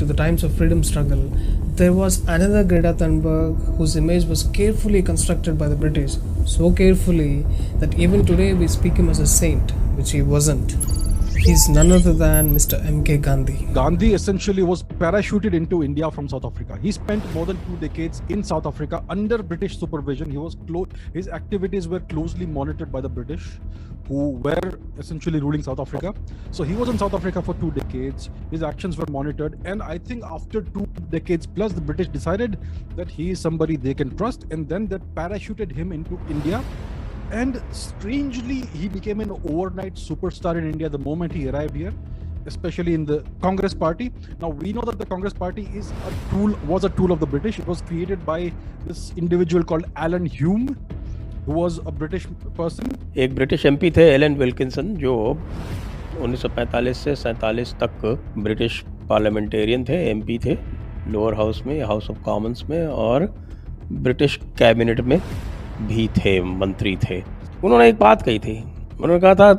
the times of freedom struggle, there was another Greta Thunberg whose image was carefully constructed by the British, so carefully that even today we speak him as a saint, which he wasn't. He's none other than Mr. M.K. Gandhi. Gandhi essentially was parachuted into India from South Africa. He spent more than 2 decades in South Africa under British supervision. His activities were closely monitored by the British, who were essentially ruling South Africa. So he was in South Africa for 2 decades. His actions were monitored. And I think after 2 decades plus, the British decided that he is somebody they can trust. And then they parachuted him into India. And strangely, he became an overnight superstar in India the moment he arrived here, especially in the Congress Party. Now, we know that the Congress Party was a tool of the British. It was created by this individual called Alan Hume, who was a British person. एक British MP थे Elon Wilkinson, जो 1945 से 47 तक British parliamentarian थे, MP थे, lower house में, house of Commons में और ब्रिटिश कैबिनेट में भी थे, मंत्री थे। उन्होंने एक बात कही थी, उन्होंने कहा था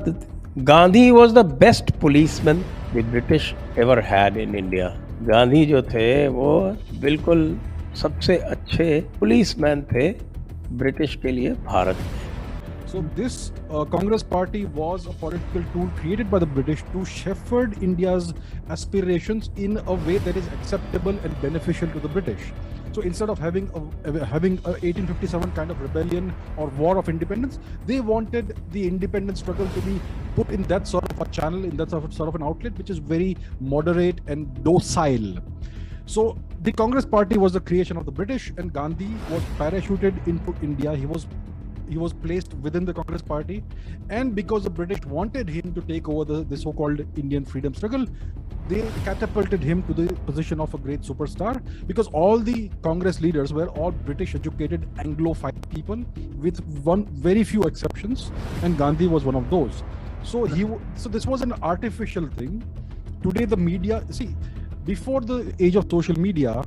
Gandhi was the best policeman the British ever had in India. Gandhi जो थे वो बिल्कुल सबसे अच्छे पुलिसमैन थे ब्रिटिश के लिए भारत में। So this Congress Party was a political tool created by the British to shepherd India's aspirations in a way that is acceptable and beneficial to the British. So instead of having a 1857 kind of rebellion or war of independence, they wanted the independence struggle to be put in that sort of a channel, in that sort of an outlet, which is very moderate and docile. So the Congress Party was the creation of the British, and Gandhi was parachuted into India. He was placed within the Congress Party, and because the British wanted him to take over the so-called Indian freedom struggle, they catapulted him to the position of a great superstar, because all the Congress leaders were all British educated Anglophile people with very few exceptions, and Gandhi was one of those. So this was an artificial thing. Today the media, before the age of social media,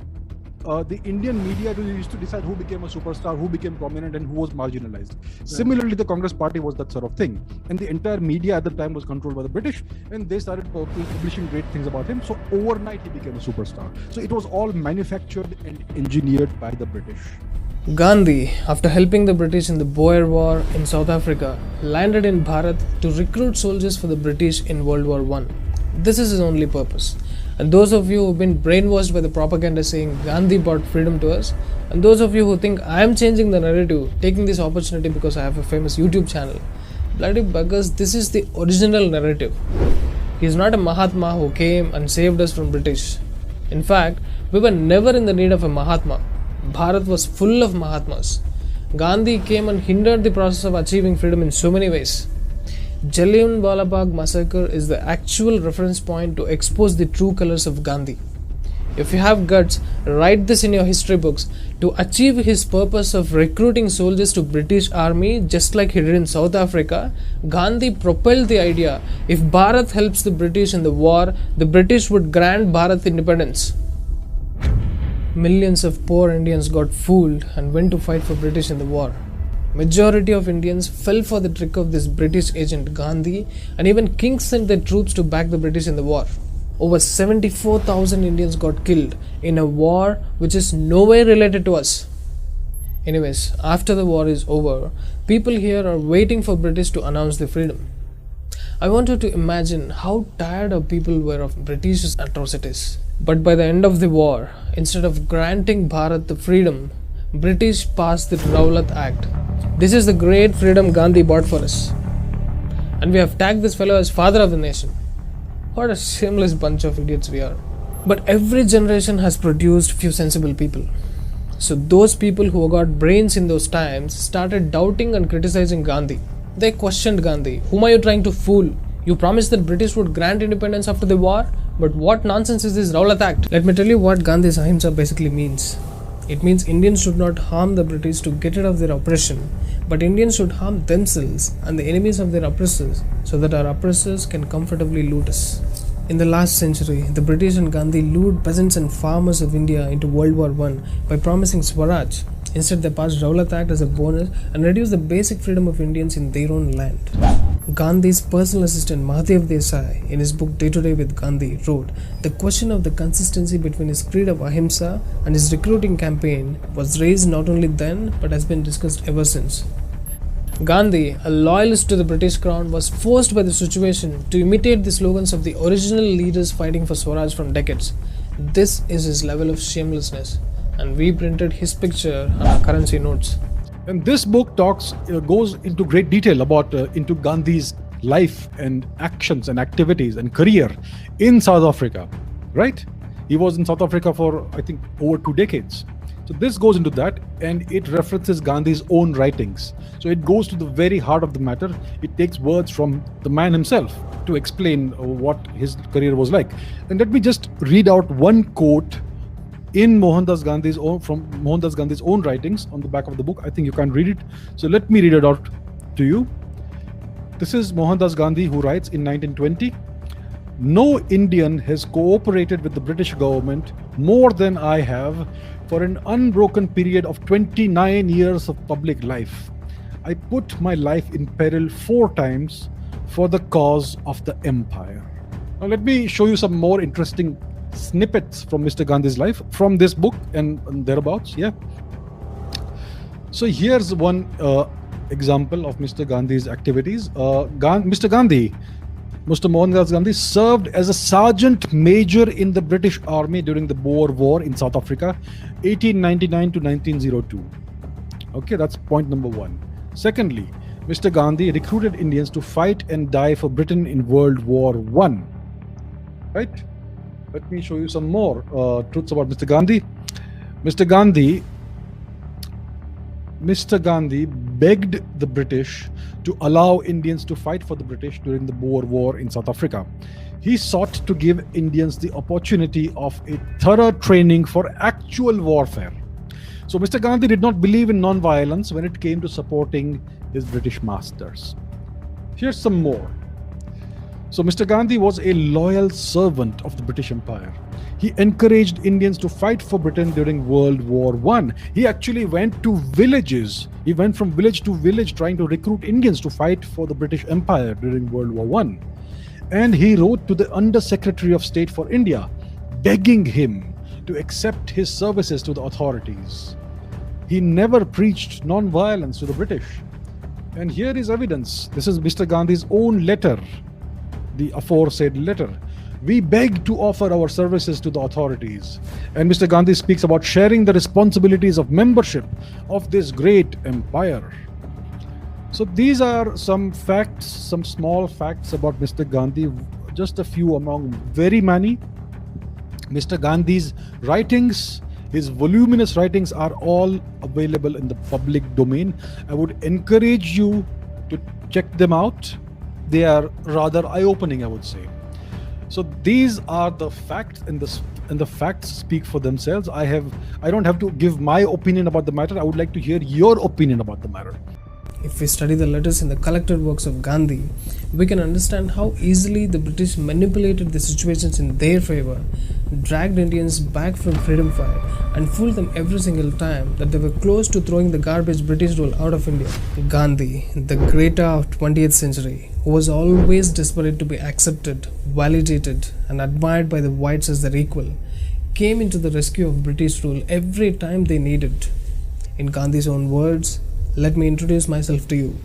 the Indian media used to decide who became a superstar, who became prominent, and who was marginalized. Yeah. Similarly, the Congress Party was that sort of thing. And the entire media at the time was controlled by the British, and they started publishing great things about him. So overnight, he became a superstar. So it was all manufactured and engineered by the British. Gandhi, after helping the British in the Boer War in South Africa, landed in Bharat to recruit soldiers for the British in World War I. This is his only purpose. And those of you who've been brainwashed by the propaganda saying Gandhi brought freedom to us, and those of you who think I am changing the narrative, taking this opportunity because I have a famous YouTube channel, bloody buggers, this is the original narrative. He is not a Mahatma who came and saved us from British. In fact, we were never in the need of a Mahatma. Bharat was full of Mahatmas. Gandhi came and hindered the process of achieving freedom in so many ways. Jallianwala Bagh massacre is the actual reference point to expose the true colors of Gandhi. If you have guts, write this in your history books. To achieve his purpose of recruiting soldiers to British army, just like he did in South Africa, Gandhi propelled the idea, if Bharat helps the British in the war, the British would grant Bharat independence. Millions of poor Indians got fooled and went to fight for British in the war. Majority of Indians fell for the trick of this British agent Gandhi, and even kings sent their troops to back the British in the war. Over 74,000 Indians got killed in a war which is nowhere related to us. Anyways, after the war is over, people here are waiting for British to announce their freedom. I want you to imagine how tired our people were of British atrocities. But by the end of the war, instead of granting Bharat the freedom, British passed the Rowlatt Act. This is the great freedom Gandhi bought for us. And we have tagged this fellow as father of the nation. What a shameless bunch of idiots we are. But every generation has produced few sensible people. So those people who got brains in those times started doubting and criticizing Gandhi. They questioned Gandhi. Whom are you trying to fool? You promised that British would grant independence after the war? But what nonsense is this Rowlatt Act? Let me tell you what Gandhi's Ahimsa basically means. It means Indians should not harm the British to get rid of their oppression, but Indians should harm themselves and the enemies of their oppressors so that our oppressors can comfortably loot us. In the last century, the British and Gandhi lured peasants and farmers of India into World War I by promising Swaraj. Instead, they passed Rowlatt Act as a bonus and reduced the basic freedom of Indians in their own land. Gandhi's personal assistant Mahadev Desai, in his book Day to Day with Gandhi, wrote, "The question of the consistency between his creed of ahimsa and his recruiting campaign was raised not only then but has been discussed ever since." Gandhi, a loyalist to the British crown, was forced by the situation to imitate the slogans of the original leaders fighting for Swaraj from decades. This is his level of shamelessness, and we printed his picture on our currency notes. And this book goes into great detail about into Gandhi's life and actions and activities and career in South Africa, right? He was in South Africa for, I think, over 2 decades. So this goes into that, and it references Gandhi's own writings. So it goes to the very heart of the matter. It takes words from the man himself to explain what his career was like. And let me just read out one quote in Mohandas Gandhi's own writings on the back of the book. I think you can read it. So let me read it out to you. This is Mohandas Gandhi, who writes in 1920, "No Indian has cooperated with the British government more than I have for an unbroken period of 29 years of public life. I put my life in peril 4 times for the cause of the empire." Now let me show you some more interesting snippets from Mr. Gandhi's life from this book and thereabouts. Yeah. So here's one example of Mr. Gandhi's activities. Mr. Mohandas Gandhi served as a sergeant major in the British Army during the Boer War in South Africa, 1899 to 1902. Okay, that's point number 1. Secondly, Mr. Gandhi recruited Indians to fight and die for Britain in World War I. Right? Let me show you some more truths about Mr. Gandhi. Mr. Gandhi begged the British to allow Indians to fight for the British during the Boer War in South Africa. He sought to give Indians the opportunity of a thorough training for actual warfare. So Mr. Gandhi did not believe in non-violence when it came to supporting his British masters. Here's some more. So Mr. Gandhi was a loyal servant of the British Empire. He encouraged Indians to fight for Britain during World War I. He actually went to villages. He went from village to village trying to recruit Indians to fight for the British Empire during World War I. And he wrote to the Under Secretary of State for India, begging him to accept his services to the authorities. He never preached non-violence to the British. And here is evidence. This is Mr. Gandhi's own letter, the aforesaid letter. "We beg to offer our services to the authorities." And Mr. Gandhi speaks about sharing the responsibilities of membership of this great empire. So these are some facts, some small facts about Mr. Gandhi, just a few among very many. Mr. Gandhi's writings, his voluminous writings, are all available in the public domain. I would encourage you to check them out. They are rather eye-opening, I would say. So these are the facts, and the facts speak for themselves. I don't have to give my opinion about the matter. I would like to hear your opinion about the matter. If we study the letters in the collected works of Gandhi, we can understand how easily the British manipulated the situations in their favor, dragged Indians back from freedom fight, and fooled them every single time that they were close to throwing the garbage British rule out of India. Gandhi, the Greta of 20th century, who was always desperate to be accepted, validated, and admired by the whites as their equal, came into the rescue of British rule every time they needed. In Gandhi's own words, let me introduce myself to you.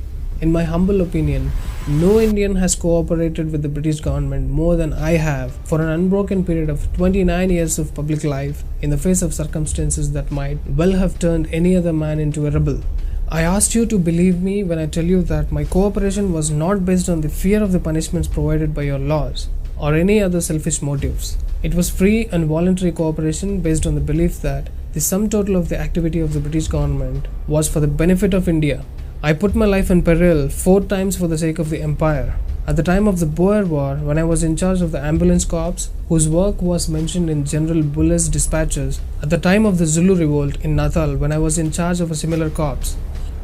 In my humble opinion, no Indian has cooperated with the British government more than I have for an unbroken period of 29 years of public life in the face of circumstances that might well have turned any other man into a rebel. I asked you to believe me when I tell you that my cooperation was not based on the fear of the punishments provided by your laws or any other selfish motives. It was free and voluntary cooperation based on the belief that the sum total of the activity of the British government was for the benefit of India. I put my life in peril 4 times for the sake of the empire. At the time of the Boer War, when I was in charge of the ambulance corps, whose work was mentioned in General Buller's dispatches, at the time of the Zulu revolt in Natal, when I was in charge of a similar corps,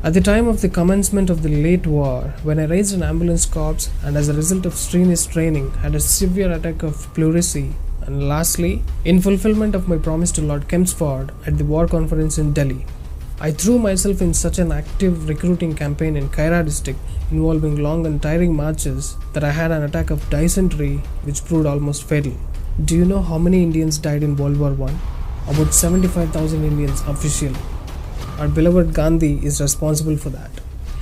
at the time of the commencement of the late war, when I raised an ambulance corps and as a result of strenuous training had a severe attack of pleurisy, and lastly, in fulfillment of my promise to Lord Chelmsford at the war conference in Delhi. I threw myself in such an active recruiting campaign in Kaira district involving long and tiring marches that I had an attack of dysentery which proved almost fatal. Do you know how many Indians died in World War I? About 75,000 Indians officially. Our beloved Gandhi is responsible for that.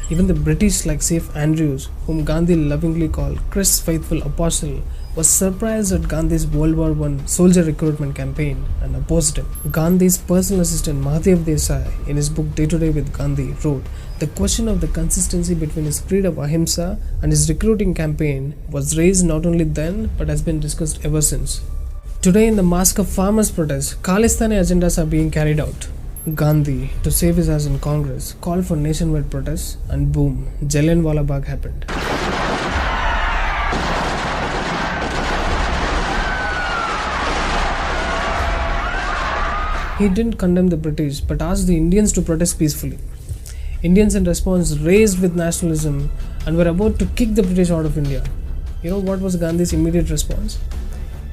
Even the British like Safe Andrews, whom Gandhi lovingly called Christ's faithful apostle, was surprised at Gandhi's World War I soldier recruitment campaign and opposed him. Gandhi's personal assistant Mahadev Desai, in his book Day to Day with Gandhi, wrote, "The question of the consistency between his creed of ahimsa and his recruiting campaign was raised not only then but has been discussed ever since." Today, in the mask of farmers' protests, Khalistani agendas are being carried out. Gandhi, to save his ass in Congress, called for nationwide protests, and boom, Jallianwala Bagh happened. He didn't condemn the British but asked the Indians to protest peacefully. Indians in response raised with nationalism and were about to kick the British out of India. You know what was Gandhi's immediate response?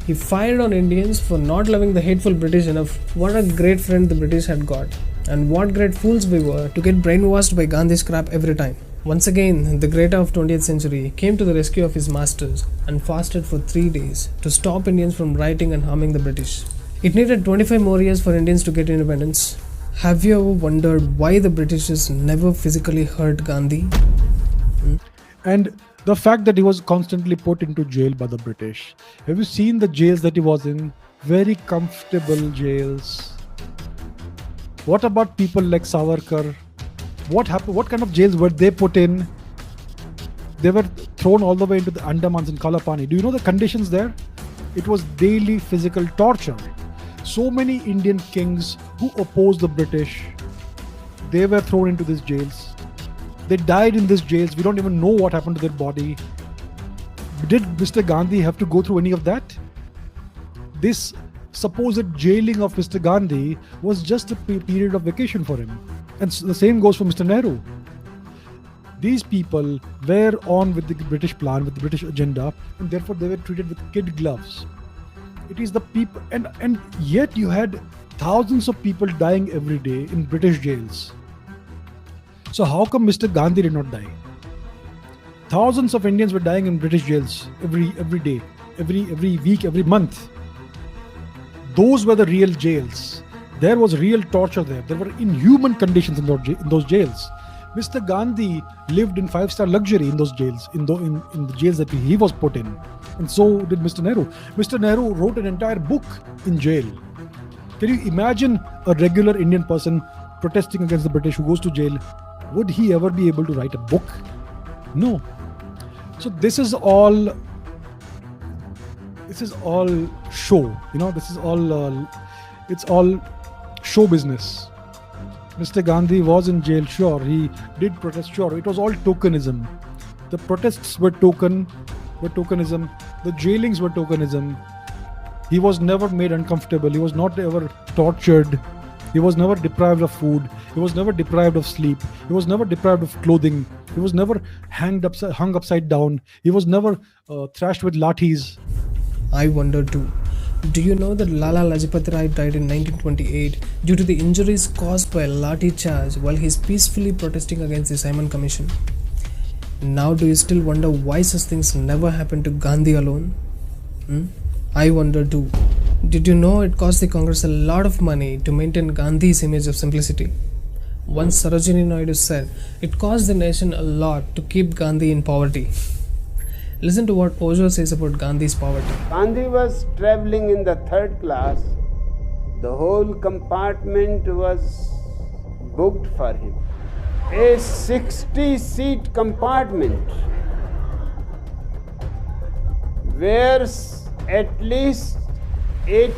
He fired on Indians for not loving the hateful British enough. What a great friend the British had got, and what great fools we were to get brainwashed by Gandhi's crap every time. Once again, the greater of 20th century came to the rescue of his masters and fasted for 3 days to stop Indians from rioting and harming the British. It needed 25 more years for Indians to get independence. Have you ever wondered why the Britishers never physically hurt Gandhi? And the fact that he was constantly put into jail by the British. Have you seen the jails that he was in? Very comfortable jails. What about people like Savarkar? What happened? What kind of jails were they put in? They were thrown all the way into the Andamans and Kalapani. Do you know the conditions there? It was daily physical torture. So many Indian kings who opposed the British, they were thrown into these jails. They died in these jails. We don't even know what happened to their body. Did Mr. Gandhi have to go through any of that? This supposed jailing of Mr. Gandhi was just a period of vacation for him. And the same goes for Mr. Nehru. These people were on with the British plan, with the British agenda, and therefore they were treated with kid gloves. It is the people, and yet you had thousands of people dying every day in British jails. So how come Mr. Gandhi did not die? Thousands of Indians were dying in British jails every day, every week, every month. Those were the real jails. There was real torture there. There were inhuman conditions in those jails. Mr. Gandhi lived in 5-star luxury in those jails, in the jails that he was put in. And so did Mr. Nehru. Mr. Nehru wrote an entire book in jail. Can you imagine a regular Indian person protesting against the British who goes to jail? Would he ever be able to write a book? No. So this is all show. This is all it's all show business. Mr. Gandhi was in jail, sure. He did protest, sure. It was all tokenism. The protests were tokenism. The jailings were tokenism. He was never made uncomfortable. He was not ever tortured. He was never deprived of food. He was never deprived of sleep. He was never deprived of clothing. He was never hung upside down. He was never thrashed with lathis. I wonder too. Do you know that Lala Lajpat Rai died in 1928 due to the injuries caused by a lathi charge while he is peacefully protesting against the Simon Commission? Now do you still wonder why such things never happened to Gandhi alone? I wonder too. Did you know it cost the Congress a lot of money to maintain Gandhi's image of simplicity? Once Sarojini Naidu said, it cost the nation a lot to keep Gandhi in poverty. Listen to what Osho says about Gandhi's poverty. Gandhi was traveling in the third class. The whole compartment was booked for him. A 60-seat compartment where at least 80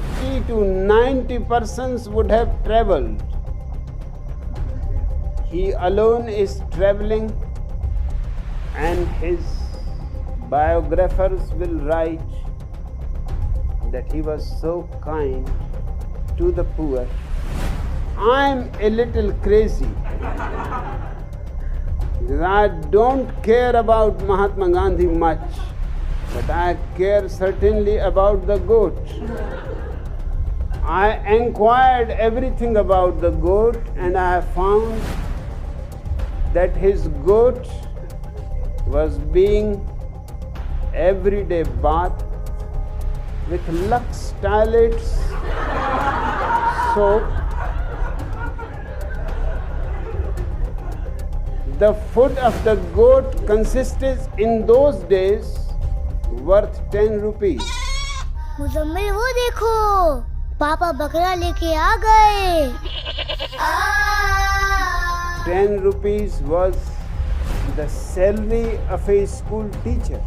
to 90 persons would have traveled. He alone is traveling, and his biographers will write that he was so kind to the poor. I'm a little crazy. I don't care about Mahatma Gandhi much, but I care certainly about the goat. I inquired everything about the goat, and I found that his goat was being everyday bathed with Lux toilets soap. The food of the goat consisted in those days worth 10 rupees. Muzammil वो देखो, पापा बकरा लेके आ गए। 10 rupees was the salary of a school teacher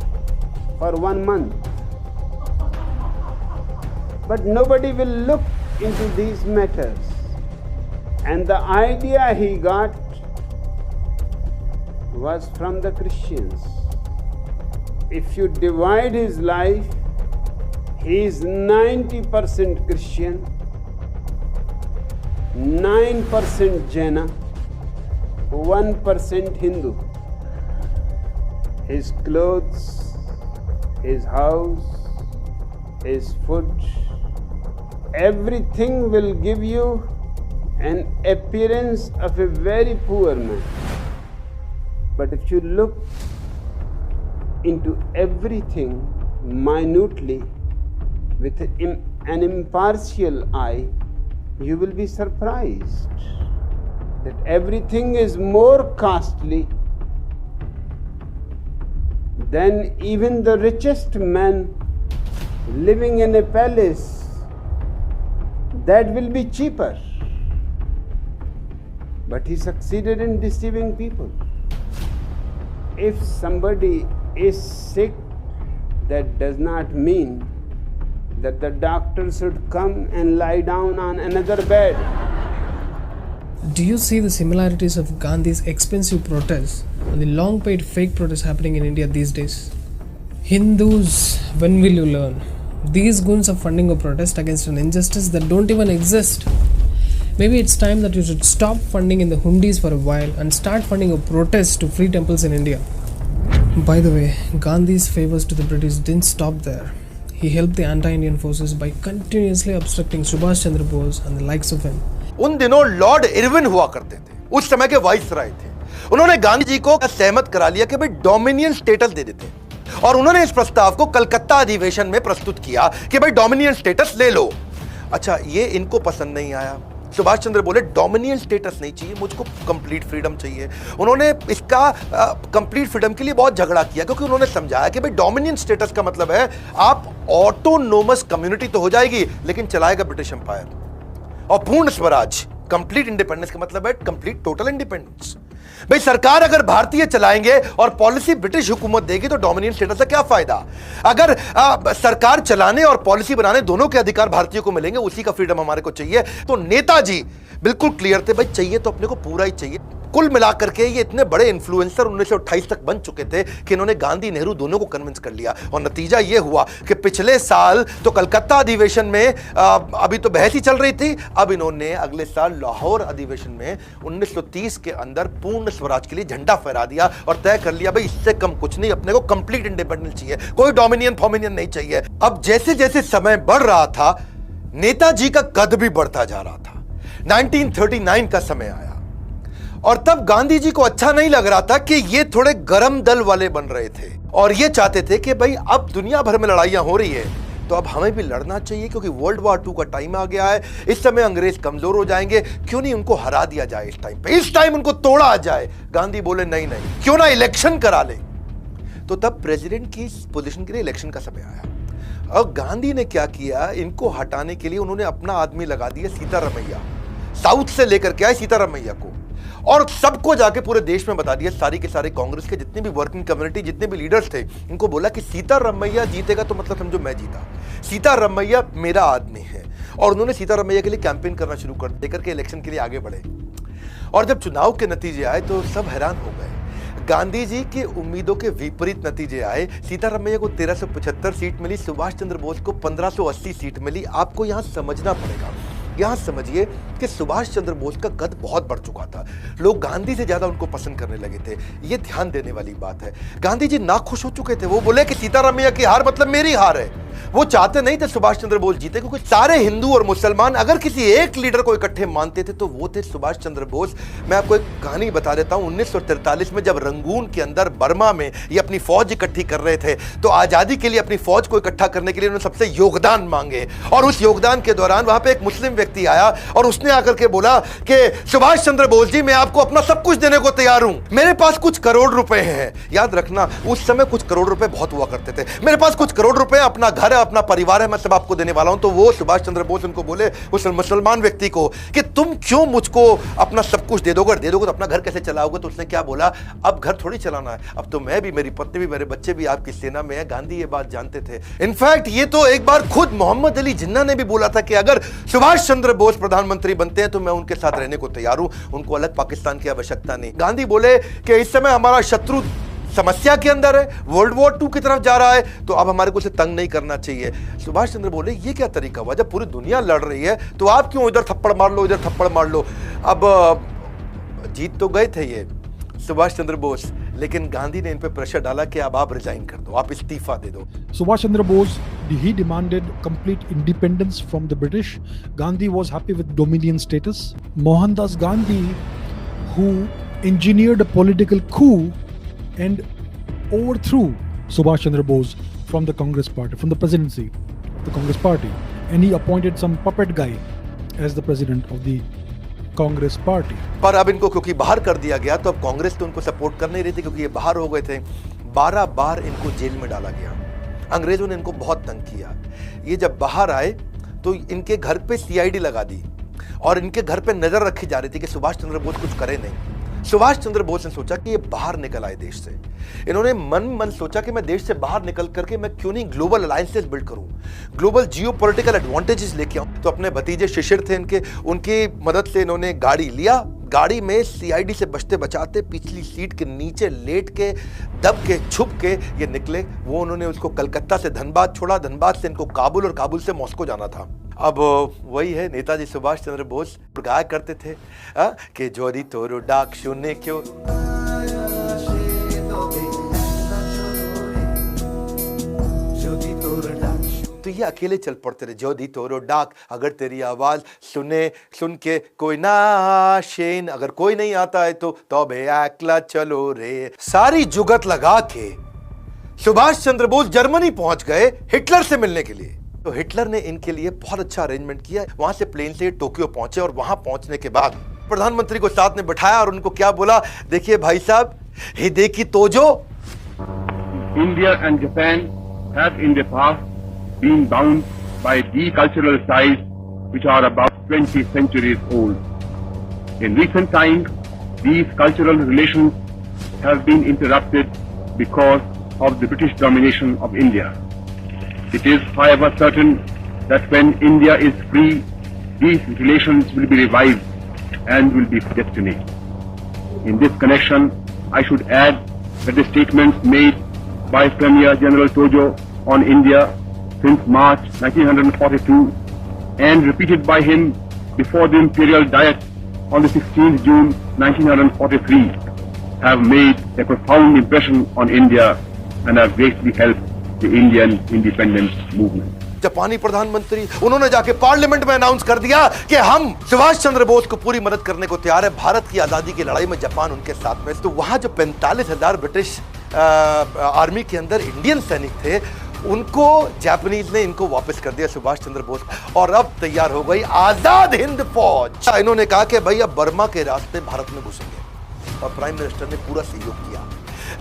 for 1 month. But nobody will look into these matters. And the idea he got was from the Christians. If you divide his life, he is 90% Christian, 9% Jaina, 1% Hindu. His clothes, his house, his food, everything will give you an appearance of a very poor man. But if you look into everything minutely with an impartial eye, you will be surprised that everything is more costly than even the richest man living in a palace. That will be cheaper. But he succeeded in deceiving people. If somebody is sick, that does not mean that the doctor should come and lie down on another bed. Do you see the similarities of Gandhi's expensive protests and the long paid fake protests happening in India these days? Hindus, when will you learn? These goons are funding a protest against an injustice that don't even exist. Maybe it's time that you should stop funding in the hundis for a while and start funding a protest to free temples in India. By the way, Gandhi's favors to the British didn't stop there. He helped the anti-Indian forces by continuously obstructing Subhash Chandra Bose and the likes of him. उन दिनों Lord Irwin हुआ करते थे, उस समय के viceroy थे। उन्होंने गांधी जी को सहमत करा लिया कि भाई डोमिनियन स्टेटस दे देते, और उन्होंने इस प्रस्ताव को कलकत्ता अधिवेशन में प्रस्तुत किया कि भाई डोमिनियन स्टेटस ले लो। अच्छा, ये इनको पसंद नहीं आया। सुभाष चंद्र बोले डोमिनियन स्टेटस नहीं चाहिए, मुझको कंप्लीट फ्रीडम चाहिए। उन्होंने इसका कंप्लीट फ्रीडम के लिए बहुत झगड़ा किया, क्योंकि उन्होंने समझाया कि भाई डोमिनियन स्टेटस का मतलब है आप ऑटोनोमस कम्युनिटी तो हो जाएगी, लेकिन चलाएगा ब्रिटिश एम्पायर। और पूर्ण स्वराज, कंप्लीट इंडिपेंडेंस का मतलब है कंप्लीट टोटल इंडिपेंडेंस। भाई सरकार अगर भारतीय चलाएंगे और पॉलिसी ब्रिटिश हुकूमत देगी तो डोमिनियन स्टेटस का क्या फायदा? अगर सरकार चलाने और पॉलिसी बनाने दोनों के अधिकार भारतीयों को मिलेंगे, उसी का फ्रीडम हमारे को चाहिए। तो नेताजी बिल्कुल क्लियर थे, भाई चाहिए तो अपने को पूरा ही चाहिए। कुल मिलाकर के ये इतने बड़े इन्फ्लुएंसर 1928 तक बन चुके थे कि इन्होंने गांधी नेहरू दोनों को कन्विंस कर लिया, और नतीजा ये हुआ कि पिछले साल तो कलकत्ता अधिवेशन में अभी तो बहस ही चल रही थी, अब इन्होंने अगले साल लाहौर अधिवेशन में 1930 के अंदर पूर्ण स्वराज के लिए झंडा फहरा दिया और तय कर लिया, भाई इससे कम कुछ नहीं, अपने को कंप्लीट इंडिपेंडेंस चाहिए, कोई डोमिनियन फॉमिनियन नहीं चाहिए। अब जैसे जैसे समय बढ़ रहा था, नेताजी का कद भी बढ़ता जा रहा था। 1939 का समय आया और तब गांधी जी को अच्छा नहीं लग रहा था कि ये थोड़े गरम दल वाले बन रहे थे, और ये चाहते थे कि भाई अब दुनिया भर में लड़ाइयां हो रही है तो अब हमें भी लड़ना चाहिए, क्योंकि वर्ल्ड वॉर 2 का टाइम आ गया है। इस समय अंग्रेज कमजोर हो जाएंगे, क्यों नहीं उनको हरा दिया जाए इस टाइम पे, इस टाइम उनको तोड़ा आ जाए। गांधी बोले नहीं नहीं, क्यों ना इलेक्शन करा ले। तो तब प्रेसिडेंट की पोजीशन के लिए इलेक्शन का समय आया, और गांधी ने क्या किया, इनको हटाने के लिए उन्होंने अपना आदमी लगा दिया, सीतारमैया। साउथ से लेकर के आए सीतारमैया को, और सबको जाके पूरे देश में बता दिया, सारी के सारे कांग्रेस के जितने भी वर्किंग कम्युनिटी, जितने भी लीडर्स थे, इनको बोला कि सीतारमैया जीतेगा तो मतलब समझो मैं जीता, सीतारमैया मेरा आदमी है। और उन्होंने सीतारमैया के लिए कैंपेन करना शुरू कर देकर के इलेक्शन के लिए आगे बढ़े। और जब चुनाव के नतीजे आए तो सब हैरान हो गए। गांधी जी की उम्मीदों के विपरीत नतीजे आए। सीतारमैया को 1375 सीट मिली, सुभाष चंद्र बोस को 1580 सीट मिली। आपको यहां समझना पड़ेगा, यहां समझिए कि सुभाष चंद्र बोस का कद बहुत बढ़ चुका था, लोग गांधी से ज्यादा उनको पसंद करने लगे थे। यह ध्यान देने वाली बात है। गांधी जी नाखुश हो चुके थे, वो बोले कि सीतारमैया की हार मतलब मेरी हार है। वो चाहते नहीं थे सुभाष चंद्र बोस जीते, क्योंकि सारे हिंदू और मुसलमान अगर किसी एक लीडर को इकट्ठे मानते थे तो वो थे सुभाष चंद्र बोस। मैं आपको एक कहानी बता देता हूं। 1943 में जब रंगून के अंदर बर्मा में ये अपनी फौज इकट्ठी कर रहे थे, तो आजादी के लिए अपनी फौज को इकट्ठा करने के लिए उन्होंने सबसे योगदान मांगे, और उस योगदान के दौरान वहां पे एक मुस्लिम व्यक्ति आया और उसने आकर के बोला कि सुभाष चंद्र बोस जी, मैं आपको अपना सब कुछ देने को तैयार हूं, मेरे पास कुछ करोड़ रुपए हैं। याद रखना, उस समय कुछ करोड़ रुपए बहुत हुआ करते थे। मेरे पास कुछ करोड़ रुपए, अपना घर है, अपना परिवार है, मैं सब आपको देने वाला हूं। तो वो सुभाष चंद्र बोस उनको बोले, उस मुसलमान व्यक्ति को, कि तुम क्यों मुझको अपना सब कुछ दे दोगे तो अपना घर कैसे चलाओगे? तो उसने क्या बोला, अब घर थोड़ी चलाना है, अब तो मैं भी, मेरी पत्नी भी, मेरे बच्चे भी आपकी सेना में है। गांधी ये बात जानते थे। इनफैक्ट ये तो एक बार खुद मोहम्मद अली जिन्ना ने भी बोला था कि अगर सुभाष चंद्र बोस प्रधानमंत्री बनते हैं तो मैं उनके साथ रहने को तैयार हूं, उनको अलग पाकिस्तान की आवश्यकता नहीं। गांधी बोले कि इस समय हमारा शत्रु समस्या के अंदर है, वर्ल्ड वॉर 2 की तरफ जा रहा है, तो अब हमारे को उसे तंग नहीं करना चाहिए। सुभाष चंद्र बोले, ये क्या तरीका हुआ? जब पूरी दुनिया लड़ रही है तो आप क्यों इधर थप्पड़ मार लो, इधर थप्पड़ मार लो? अब जीत तो गए थे ये सुभाष चंद्र बोस, लेकिन गांधी ने इन पे प्रेशर डाला कि अब आप रिजाइन कर दो, आप इस्तीफा दे दो। Subhash Chandra Bose, he demanded complete independence from the British. Gandhi was happy with Dominion status. Mohandas Gandhi, who engineered a political coup and overthrew Subhash Chandra Bose from the Congress party, from the presidency of the Congress party, and he appointed some puppet guy as the president of the Congress party. पर अब इनको क्योंकि बाहर कर दिया गया, तो अब कांग्रेस तो उनको सपोर्ट कर नहीं रही थी, क्योंकि ये बाहर हो गए थे। 12 बार इनको जेल में डाला गया, अंग्रेजों ने इनको बहुत तंग किया। ये जब बाहर आए तो इनके घर पे सीआईडी लगा दी और इनके घर पे नजर रखी जा रही थी कि सुभाष चंद्र बोस कुछ करे नहीं। सुभाष चंद्र बोस ने सोचा कि ये बाहर निकल आए देश से। इन्होंने मन सोचा कि मैं देश से बाहर निकल करके मैं क्यों नहीं ग्लोबल अलायंसेस बिल्ड करूं, ग्लोबल जियोपॉलिटिकल एडवांटेजेस लेके आऊं। तो अपने भतीजे शिशिर थे इनके, उनकी मदद से इन्होंने गाड़ी लिया। गाड़ी में सीआईडी से बचते बचाते पिछली सीट के नीचे लेट के, दब के, छुप के ये निकले। वो उन्होंने उसको कलकत्ता से धनबाद छोड़ा, धनबाद से इनको काबुल और काबुल से मॉस्को जाना था। अब वही है, नेताजी सुभाष चंद्र बोस गाया करते थे कि जोरी तोरो डाक सुने क्यों, तो ये अकेले चल पड़ते थे। जोदी तोरो डाक, अगर तेरी आवाज सुन के कोई ना शेन, अगर कोई नहीं आता है तो तौबे अकेला चलो रे। सारी जुगत लगा के सुभाष चंद्र बोस जर्मनी पहुंच गए हिटलर से मिलने के लिए। तो हिटलर ने इनके लिए बहुत अच्छा अरेंजमेंट किया। वहां से प्लेन से टोक्यो पहुंचे और वहां पहुंचने के बाद प्रधानमंत्री को साथ में बिठाया और उनको क्या बोला, देखिए भाई साहब, Hideki Tojo, India and Japan have in the past been bound by cultural ties which are about 20 centuries old. In recent times, these cultural relations have been interrupted because of the British domination of India. It is, however, certain that when India is free, these relations will be revived and will be destiny. In this connection, I should add that the statements made by Premier General Tojo on India since March 1942 and repeated by him before the Imperial Diet on the 16th June 1943 have made a profound impression on India and have greatly helped the Indian independence movement. जापानी प्रधानमंत्री, उन्होंने जाके parliament में announce कर दिया कि हम सुभाष चंद्र बोस को पूरी मदद करने को तैयार है। भारत की आजादी की लड़ाई में जापान उनके साथ में। तो वहां जो 45,000 ब्रिटिश आर्मी के अंदर इंडियन सैनिक थे, उनको जापानीज ने इनको वापस कर दिया सुभाष चंद्र बोस, और अब तैयार हो गई आजाद हिंद फौज। इन्होंने कहा कि भाई अब बर्मा के रास्ते भारत में घुसेंगे, और प्राइम मिनिस्टर ने पूरा सहयोग किया।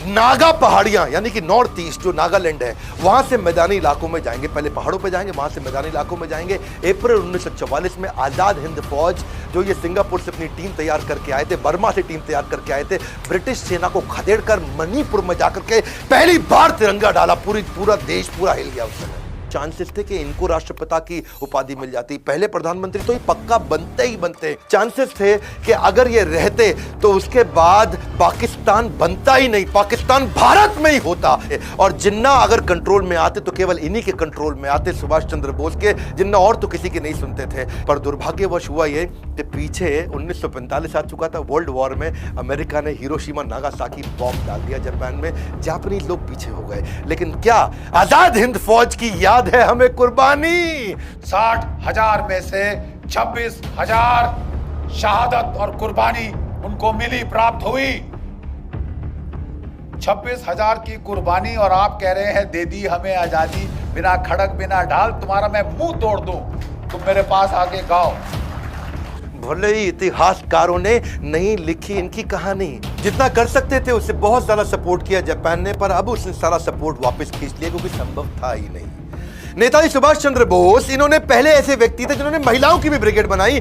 नागा पहाड़ियां यानी कि नॉर्थ ईस्ट जो नागालैंड है, वहां से मैदानी इलाकों में जाएंगे, पहले पहाड़ों पे जाएंगे, वहां से मैदानी इलाकों में जाएंगे। अप्रैल 1944 में आजाद हिंद फौज, जो ये सिंगापुर से अपनी टीम तैयार करके आए थे, बर्मा से टीम तैयार करके आए थे, ब्रिटिश सेना को खदेड़कर मणिपुर में जाकर के पहली बार तिरंगा डाला। पूरा देश पूरा हिल गया उस समय। चांसेस थे कि इनको राष्ट्रपिता की उपाधि मिल जाती, पहले प्रधानमंत्री तो ये पक्का बनते ही बनते। चांसेस थे कि अगर ये रहते तो उसके बाद पाकिस्तान बनता ही नहीं, पाकिस्तान भारत में ही होता। और जिन्ना अगर कंट्रोल में आते तो केवल इन्हीं के कंट्रोल में आते, सुभाष चंद्र बोस के। जिन्ना और तो किसी के नहीं सुनते थे। पर दुर्भाग्यवश हुआ ये कि पीछे 1945 आ चुका था, वर्ल्ड वॉर में अमेरिका ने हिरोशिमा नागासाकी बॉम्ब डाल दिया जापान में, जापानी लोग पीछे हो गए। लेकिन क्या आजाद हिंद फौज की याद याद है हमें कुर्बानी। 60,000 में से 26,000 शहादत और कुर्बानी उनको मिली, प्राप्त हुई। 26,000 की कुर्बानी और आप कह रहे हैं दे दी हमें आजादी, बिना खड़क बिना ढाल। तुम्हारा मैं मुंह तोड़ दूं, तुम मेरे पास आके गाओ। भले ही इतिहासकारों ने नहीं लिखी इनकी कहानी, जितना कर सकते थे उससे बहुत ज्यादा सपोर्ट किया जापान ने, पर अब उसने सारा सपोर्ट वापस खींच लिया क्योंकि संभव था ही नहीं। नेताजी सुभाष चंद्र बोस, इन्होंने पहले ऐसे व्यक्ति थे जिन्होंने महिलाओं की भी ब्रिगेड बनाई।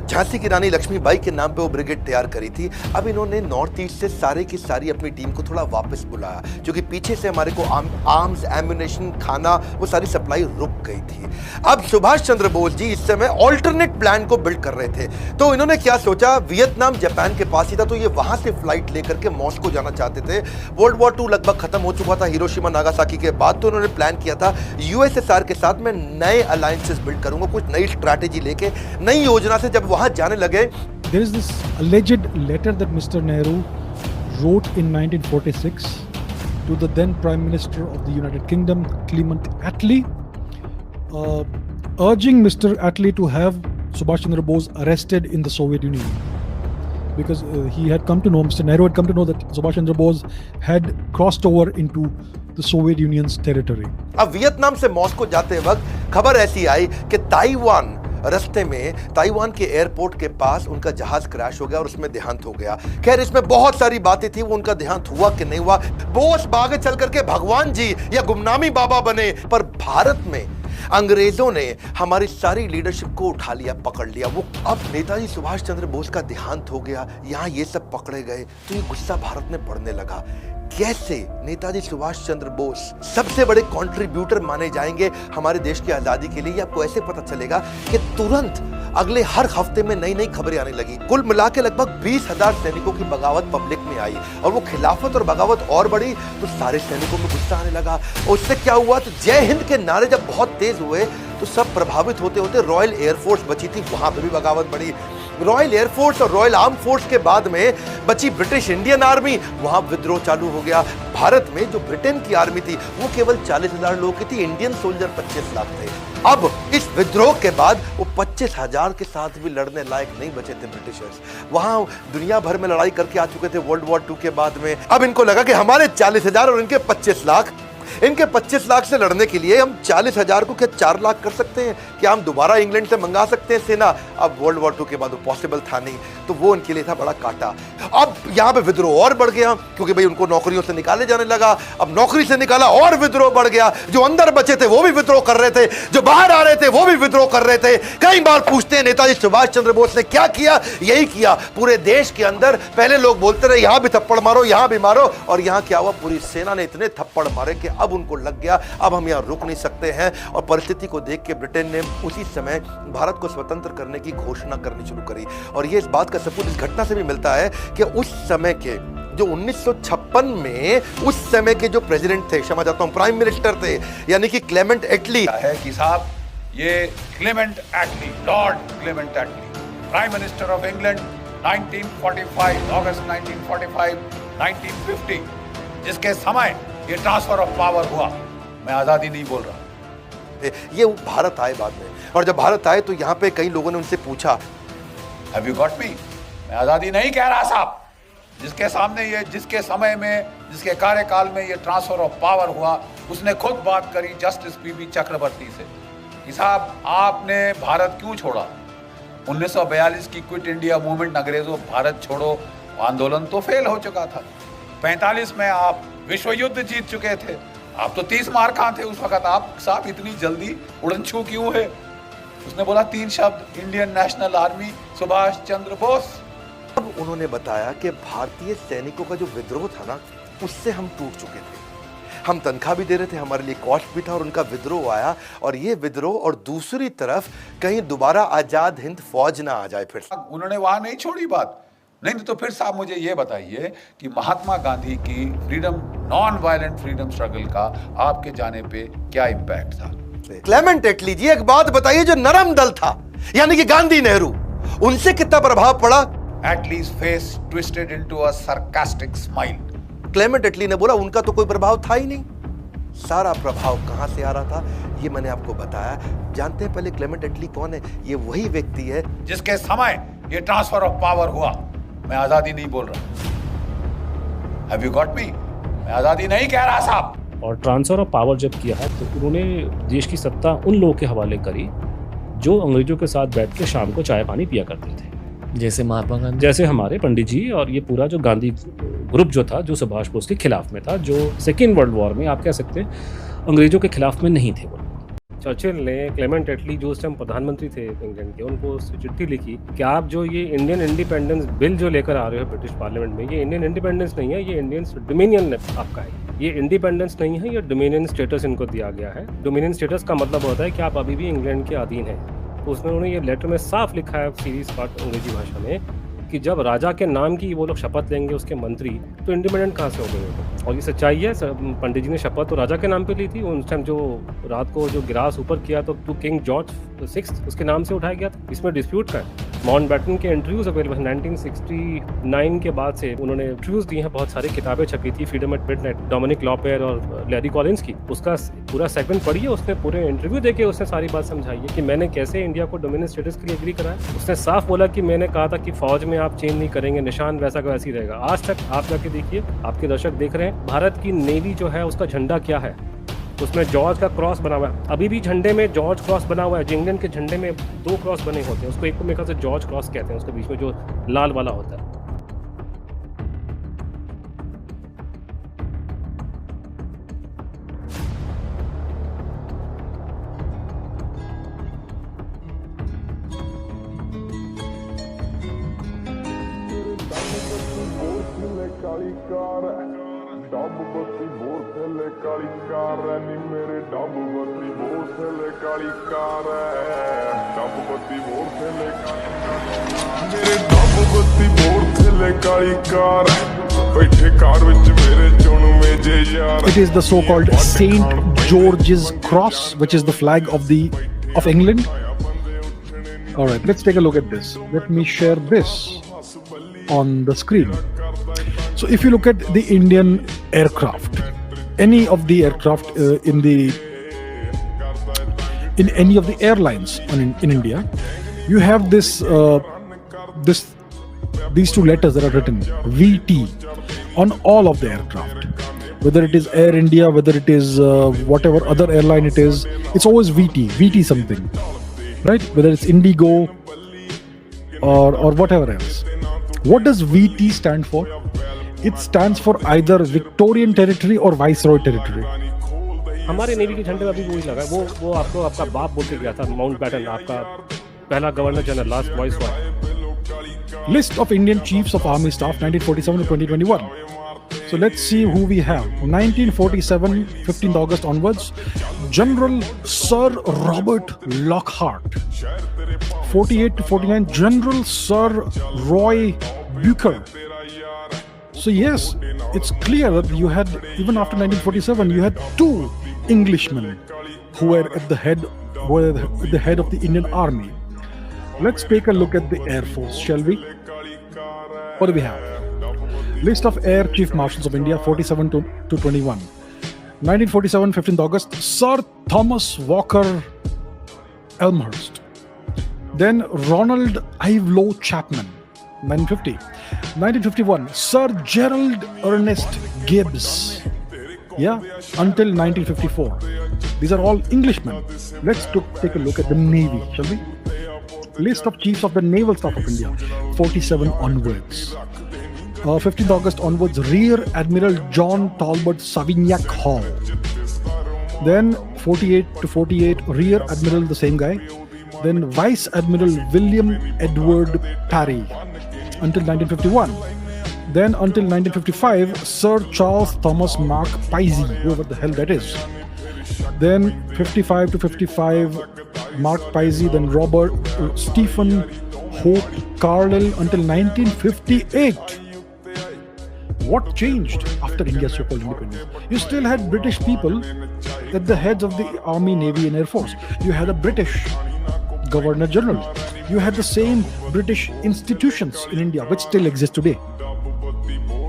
झांसी की रानी लक्ष्मीबाई के नाम पे वो ब्रिगेड तैयार करी थी। अब इन्होंने नॉर्थ ईस्ट से सारे की सारी अपनी टीम को थोड़ा वापस बुलाया, क्योंकि पीछे से हमारे को आर्म्स, एम्युनिशन, खाना, वो सारी सप्लाई रुक गई थी। अब सुभाष चंद्र बोस जी इस समय ऑल्टरनेट प्लान को बिल्ड कर रहे थे। तो इन्होंने क्या सोचा, वियतनाम जापान के पास ही था, तो ये वहां से फ्लाइट लेकर के मॉस्को जाना चाहते थे। वर्ल्ड वॉर 2 लगभग खत्म हो चुका था हिरोशिमा नागासाकी के बाद। तो उन्होंने प्लान किया था यूएसएसआर के साथ मैं नए अलायंसेस बिल्ड करूंगा, कुछ नई स्ट्रैटेजी लेके, नई योजना से। जब वहां जाने लगे, There is this alleged letter that Mr. Nehru wrote in 1946 to the then Prime Minister of the United Kingdom, Clement Attlee, urging Mr. Attlee to have Subhash Chandra Bose arrested in the Soviet Union. Because he had come to know, Mr. Nehru had come to know that Subhash Chandra Bose had crossed over into the Soviet Union's territory. अब Vietnam से Moscow जाते वक्त खबर ऐसी आई कि Taiwan रास्ते में, Taiwan के एयरपोर्ट के पास उनका जहाज क्रैश हो गया और उसमें देहांत हो गया। खैर, इसमें बहुत सारी बातें थी, वो उनका देहांत हुआ कि नहीं हुआ। बोस आगे चल करके भगवान जी या गुमनामी बाबा बने, पर भारत में अंग्रेजों ने हमारी सारी लीडरशिप को उठा लिया, पकड़ लिया। वो अब नेताजी सुभाष चंद्र बोस का देहांत हो गया, यहाँ ये सब पकड़े गए, तो ये गुस्सा भारत में बढ़ने लगा। कैसे नेताजी सुभाष चंद्र बोस सबसे बड़े कंट्रीब्यूटर माने जाएंगे हमारे देश की आजादी के लिए, आपको ऐसे पता चलेगा कि तुरंत अगले हर हफ्ते में नई नई खबरें आने लगी। कुल मिला के लगभग 20,000 सैनिकों की बगावत पब्लिक में आई, और वो खिलाफत और बगावत और बढ़ी तो सारे सैनिकों में गुस्सा आने लगा। उससे क्या हुआ, तो जय हिंद के नारे जब बहुत तेज हुए तो सब प्रभावित होते होते रॉयल एयरफोर्स बची थी, वहां पर भी बगावत बढ़ी। रॉयल एयरफोर्स और रॉयल आर्म फोर्स के बाद में बची ब्रिटिश इंडियन आर्मी, वहां विद्रोह चालू हो गया। भारत में जो ब्रिटेन की आर्मी थी वो केवल 40,000 लोग की थी, इंडियन सोल्जर 25 लाख थे। अब इस विद्रोह के बाद वो 25,000 के साथ भी लड़ने लायक नहीं बचे थे ब्रिटिशर्स। वहां दुनिया भर में लड़ाई करके आ चुके थे वर्ल्ड वॉर 2 के बाद में। अब इनको लगा कि हमारे 40,000 और इनके 25 लाख, इनके 25 लाख से लड़ने के लिए हम 40,000 को क्या 4 लाख कर सकते हैं? क्या हम दोबारा इंग्लैंड से मंगा सकते हैं सेना? अब वर्ल्ड वॉर 2 के बाद वो पॉसिबल था नहीं, तो वो उनके लिए था बड़ा काटा। अब यहाँ पे विद्रोह और बढ़ गया, क्योंकि भाई उनको नौकरियों से निकाले जाने लगा। अब नौकरी से निकाला और विद्रोह बढ़ गया। जो अंदर बचे थे वो भी विद्रोह कर रहे थे, जो बाहर आ रहे थे वो भी विद्रोह कर रहे थे। कई बार पूछते हैं नेताजी सुभाष चंद्र बोस ने क्या किया? यही किया, पूरे देश के अंदर पहले लोग बोलते रहे यहाँ भी थप्पड़ मारो, यहाँ भी मारो, और यहाँ क्या हुआ, पूरी सेना ने इतने थप्पड़ मारे कि अब उनको लग गया अब हम यहाँ रुक नहीं सकते हैं। और परिस्थिति को देख के ब्रिटेन ने उसी समय भारत को स्वतंत्र करने की घोषणा करनी शुरू करी। और ये इस बात का सबूत इस घटना से भी मिलता है कि उस समय के जो 1956 में उस समय के जो प्रेसिडेंट थे, क्षमा चाहता हूं, प्राइम मिनिस्टर थे, यानी कि क्लेमेंट एटली है कि साहब ये Clement Attlee, Lord Clement Attlee, prime minister of England 1945, अगस्त 1945, 1950, जिसके समय ये ट्रांसफर ऑफ पावर हुआ। मैं आजादी नहीं बोल रहा, ये भारत आए बाद में। और जब भारत आए तो यहाँ पे कई लोगों ने उनसे पूछा, हैव यू गॉट मी? मैं आजादी नहीं कह रहा साहब, जिसके सामने ये, जिसके समय में, जिसके कार्यकाल में ये ट्रांसफर ऑफ पावर हुआ, उसने खुद बात करी जस्टिस पीबी चक्रवर्ती से कि साहब आपने भारत क्यों छोड़ा? 1942 की क्विट इंडिया मूवमेंट, अंग्रेजों भारत छोड़ो आंदोलन तो फेल हो चुका था। 45 में आप विश्व युद्ध जीत चुके थे, आप तो 30 मार कहाँ थे उस वक्त? आप साहब इतनी जल्दी उड़नछू क्यों है? उसने बोला 3 शब्द, Indian national army, Subhash Chandra Bose. अब उन्होंने बताया कि भारतीय सैनिकों का जो विद्रोह था ना, उससे हम टूट चुके थे। हम तनख्वाह भी दे रहे थे, हमारे लिए कॉस्ट भी था, और उनका विद्रोह आया। और ये विद्रोह, और दूसरी तरफ कहीं दोबारा आजाद हिंद फौज ना आ जाए फिर। उन्होंने वहां नहीं छोड़ी बात, नहीं तो फिर साहब मुझे ये बताइए कि महात्मा गांधी की freedom, non violent freedom struggle का आपके जाने पे क्या इम्पैक्ट था? क्लेमेंट एटली जी, एक बात बताइए, जो नरम दल था यानी कि गांधी, नेहरू, उनसे कितना प्रभाव पड़ा? Attlee's face twisted into a sarcastic smile. Clement Attlee ने बोला उनका तो कोई प्रभाव था ही नहीं। सारा प्रभाव कहां से आ रहा था ये मैंने आपको बताया। जानते हैं पहले क्लेमेंट एटली कौन है? ये वही व्यक्ति है जिसके समय ये ट्रांसफर ऑफ पावर हुआ। मैं आजादी नहीं बोल रहा। Have you got me? मैं आजादी नहीं कह रहा साहब। और ट्रांसफर ऑफ पावर जब किया है तो उन्होंने देश की सत्ता उन लोगों के हवाले करी जो अंग्रेजों के साथ बैठ के शाम को चाय पानी पिया करते थे, जैसे महात्मा गांधी, जैसे हमारे पंडित जी। और ये पूरा जो गांधी ग्रुप जो था, जो सुभाष बोस के खिलाफ में था, जो सेकेंड वर्ल्ड वॉर में आप कह सकते हैं अंग्रेजों के खिलाफ में नहीं थे वो। चर्चिल ने क्लेमेंट एटली जो उस टाइम प्रधानमंत्री थे इंग्लैंड के, उनको चिट्ठी लिखी कि आप जो ये इंडियन इंडिपेंडेंस बिल जो लेकर आ रहे हो ब्रिटिश पार्लियामेंट में, ये इंडियन इंडिपेंडेंस नहीं है, ये इंडियन डोमिनियन आपका है। ये इंडिपेंडेंस नहीं है, ये डोमिनियन स्टेटस इनको दिया गया है। डोमिनियन स्टेटस का मतलब होता है कि आप अभी भी इंग्लैंड के अधीन हैं। तो उसमें उन्होंने ये लेटर में साफ लिखा है सीरीज पार्ट अंग्रेजी भाषा में कि जब राजा के नाम की वो लोग शपथ लेंगे उसके मंत्री, तो इंडिपेंडेंट कहाँ से हो गए? और ये सच्चाई है। पंडित जी ने शपथ तो राजा के नाम पे ली थी। उस टाइम जो रात को जो गिलास ऊपर किया तो किंग जॉर्ज 6 उसके नाम से उठाया गया था। इसमें डिस्प्यूट का है। माउंटबेटन के इंटरव्यूज अवेलेबल 1969 के बाद से उन्होंने इंटरव्यूज दिए हैं। बहुत सारी किताबें छपी थी, फ्रीडम एट मिडनाइट, डोमिनिक लॉपेयर और लैरी कॉलिंस की। उसका पूरा सेगमेंट पढ़िए, उसने पूरे इंटरव्यू देके उसने सारी बात समझाई है कि मैंने कैसे इंडिया को डोमिनियन स्टेटस के लिए एग्री कराया। उसने साफ बोला कि मैंने कहा था कि फौज में आप चेंज नहीं करेंगे, निशान वैसा का वैसे ही रहेगा। आज तक आप जाके देखिए, आपके दर्शक देख रहे हैं, भारत की नेवी जो है उसका झंडा क्या है? उसमें जॉर्ज का क्रॉस बना हुआ है। अभी भी झंडे में जॉर्ज क्रॉस बना हुआ है। इंग्लैंड के झंडे में 2 क्रॉस बने होते हैं। उसको एक को मेरे ख्याल से जॉर्ज क्रॉस कहते हैं, उसके बीच में जो लाल वाला होता है। It is the so-called Saint George's Cross, which is the flag of England. All right, let's take a look at this. Let me share this on the screen. So if you look at the Indian aircraft, any of the aircraft in any of the airlines in India, you have these 2 letters that are written VT on all of the aircraft. Whether it is Air India, whether it is whatever other airline it is, it's always VT something, right? Whether it's Indigo or whatever else. What does VT stand for? It stands for either Victorian territory or Viceroy territory. हमारे navy के झंडे में अभी वही लगा है। वो आपको आपका बाप बोल के गया था, माउंटबेटन, आपका पहला governor general, last viceroy. List of Indian Chiefs of Army Staff 1947 to 2021. So let's see who we have. 1947, 15th August onwards, General Sir Robert Lockhart. 48 to 49, General Sir Roy Bucher. So yes, it's clear that you had, even after 1947, you had 2 Englishmen who were at the head of the Indian Army. Let's take a look at the Air Force, shall we? What do we have? List of Air Chief Marshals of India, 47 to 21. 1947, 15th August, Sir Thomas Walker Elmhurst. Then Ronald Ivelo Chapman, 1950. 1951, Sir Gerald Ernest Gibbs. Yeah, until 1954. These are all Englishmen. Let's take a look at the Navy, shall we? List of Chiefs of the Naval Staff of India, 47 onwards. 15th August onwards, Rear Admiral John Talbot Savignac Hall. Then 48 to 48, Rear Admiral, the same guy. Then Vice Admiral William Edward Parry until 1951. Then until 1955, Sir Charles Thomas Mark Pisey, whoever the hell that is. Then 55 to 55, Mark Pisey. Then Robert Stephen Hope Carlyle until 1958. What changed after India's so-called independence? You still had British people at the heads of the Army, Navy and Air Force. You had a British Governor General. You had the same British institutions in India which still exist today.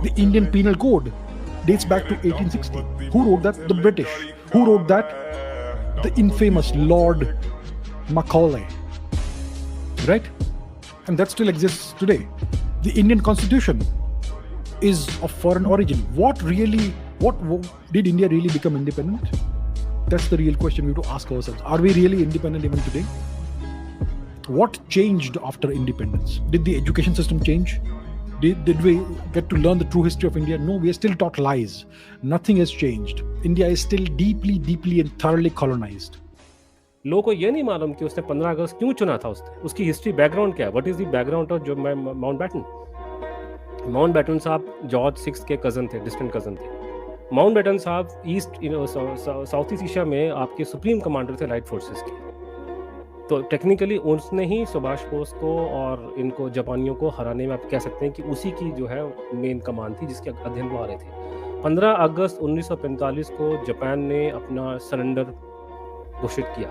The Indian Penal Code dates back to 1860. Who wrote that? The British. Who wrote that? The infamous Lord Macaulay. Right? And that still exists today. The Indian Constitution is of foreign origin. What did India really become independent? That's the real question we have to ask ourselves. Are we really independent even today? What changed after independence? Did the education system change? Did we get to learn the true history of India? No, we are still taught lies. Nothing has changed. India is still deeply, deeply and thoroughly colonized. लोगों को ये नहीं मालूम कि उसने 15 अगस्त क्यों चुना था उसकी हिस्ट्री बैकग्राउंड क्या है. What is the background of जो माउंटबेटन साहब जॉर्ज 6 के कजन थे, डिस्टेंट कजन थे. माउंटबेटन साहब ईस्ट साउथ ईस्ट एशिया में आपके सुप्रीम कमांडर थे लाइट फोर्सेस के. तो टेक्निकली उसने ही सुभाष बोस को और इनको जापानियों को हराने में आप कह सकते हैं कि उसी की जो है मेन कमान थी जिसके अध्ययन वो आ रहे थे. 15 अगस्त 1945 को जापान ने अपना सरेंडर घोषित किया.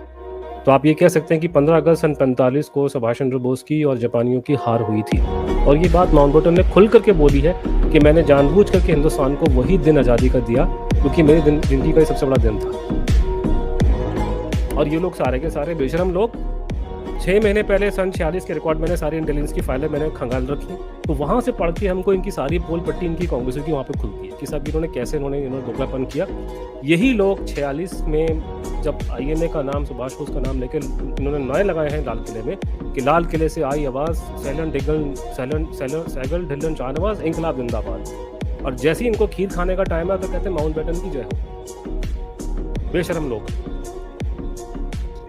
तो आप ये कह सकते हैं कि 15 अगस्त सन 45 को सुभाष चंद्र बोस की और जापानियों की हार हुई थी. और ये बात माउंटबेटन ने खुल करके बोली है कि मैंने जानबूझ करके हिंदुस्तान को वही दिन आज़ादी का दिया क्योंकि मेरी जिंदगी का ये सबसे बड़ा दिन था. और ये लोग सारे के सारे बेशरम लोग 6 महीने पहले सन 46 के रिकॉर्ड मैंने सारी इंटेलिजेंस की फाइलें मैंने खंगाल रखी. तो वहाँ से पढ़ के हमको इनकी सारी पोल पट्टी इनकी कांग्रेस की वहाँ पे खुलती है कि सब इन्होंने कैसे इन्होंने दोगलापन किया. यही लोग 46 में जब INA का नाम सुभाष बोस का नाम लेकर इन्होंने नए लगाए हैं लाल किले में कि लाल किले से आई आवाज़ सैगल ढिल्लन शाहनवाज इंकलाब जिंदाबाद. और जैसे ही इनको खीर खाने का टाइम है तो कहते हैं माउंटबेटन की जय हो. बेशरम लोग.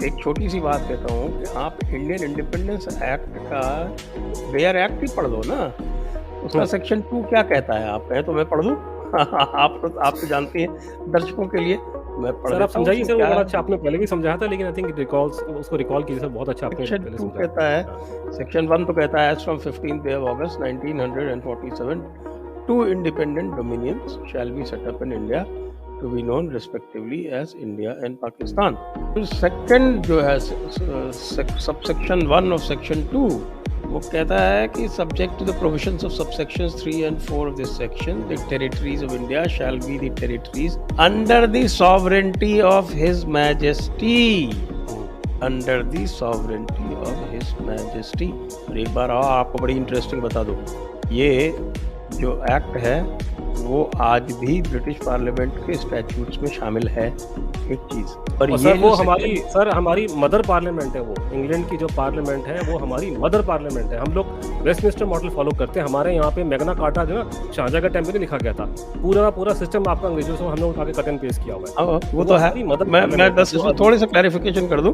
एक छोटी सी बात कहता हूँ कि आप इंडियन इंडिपेंडेंस एक्ट का बेयर एक्ट ही पढ़ लो ना. उसका सेक्शन 2 क्या कहता है? आप कहें तो मैं पढ़ दूँ? आप तो जानते हैं दर्शकों के लिए मैं पढ़ सर आप समझाइए सर. वो बड़ा अच्छा आपने पहले भी समझाया था लेकिन आई थिंक उसको रिकॉल कीजिए सर. बहुत अच्छा आपने सेक्शन 2 कहता है. सेक्शन 1 तो कहता है from 15th day of August 1947 2 independent dominions shall be set up in India to be known respectively as India and Pakistan. तो सेकंड जो है सबसेक्शन 1 of section 2 वो कहता है कि subject to the provisions of subsections 3 and 4 of this section, the territories of India shall be the territories under the sovereignty of His Majesty. Under the sovereignty of His Majesty. और एक बार आपको बड़ी interesting बता दो, ये जो act है वो आज भी ब्रिटिश पार्लियामेंट के स्टैट्यूट्स में शामिल है. एक चीज और ये सर वो हमारी मदर पार्लियामेंट है. वो इंग्लैंड की जो पार्लियामेंट है वो हमारी मदर पार्लियामेंट है. हम लोग वेस्टमिनिस्टर मॉडल फॉलो करते हैं. हमारे यहाँ पे मैग्ना कार्टा जो ना शाहजहां के टाइम पे लिखा गया था. पूरा सिस्टम आपका अंग्रेजों से हम लोग आगे कट एंड पेस्ट किया हुआ है. वो तो है. मैं बस इसमें थोड़ी सा क्लैरिफिकेशन कर दूं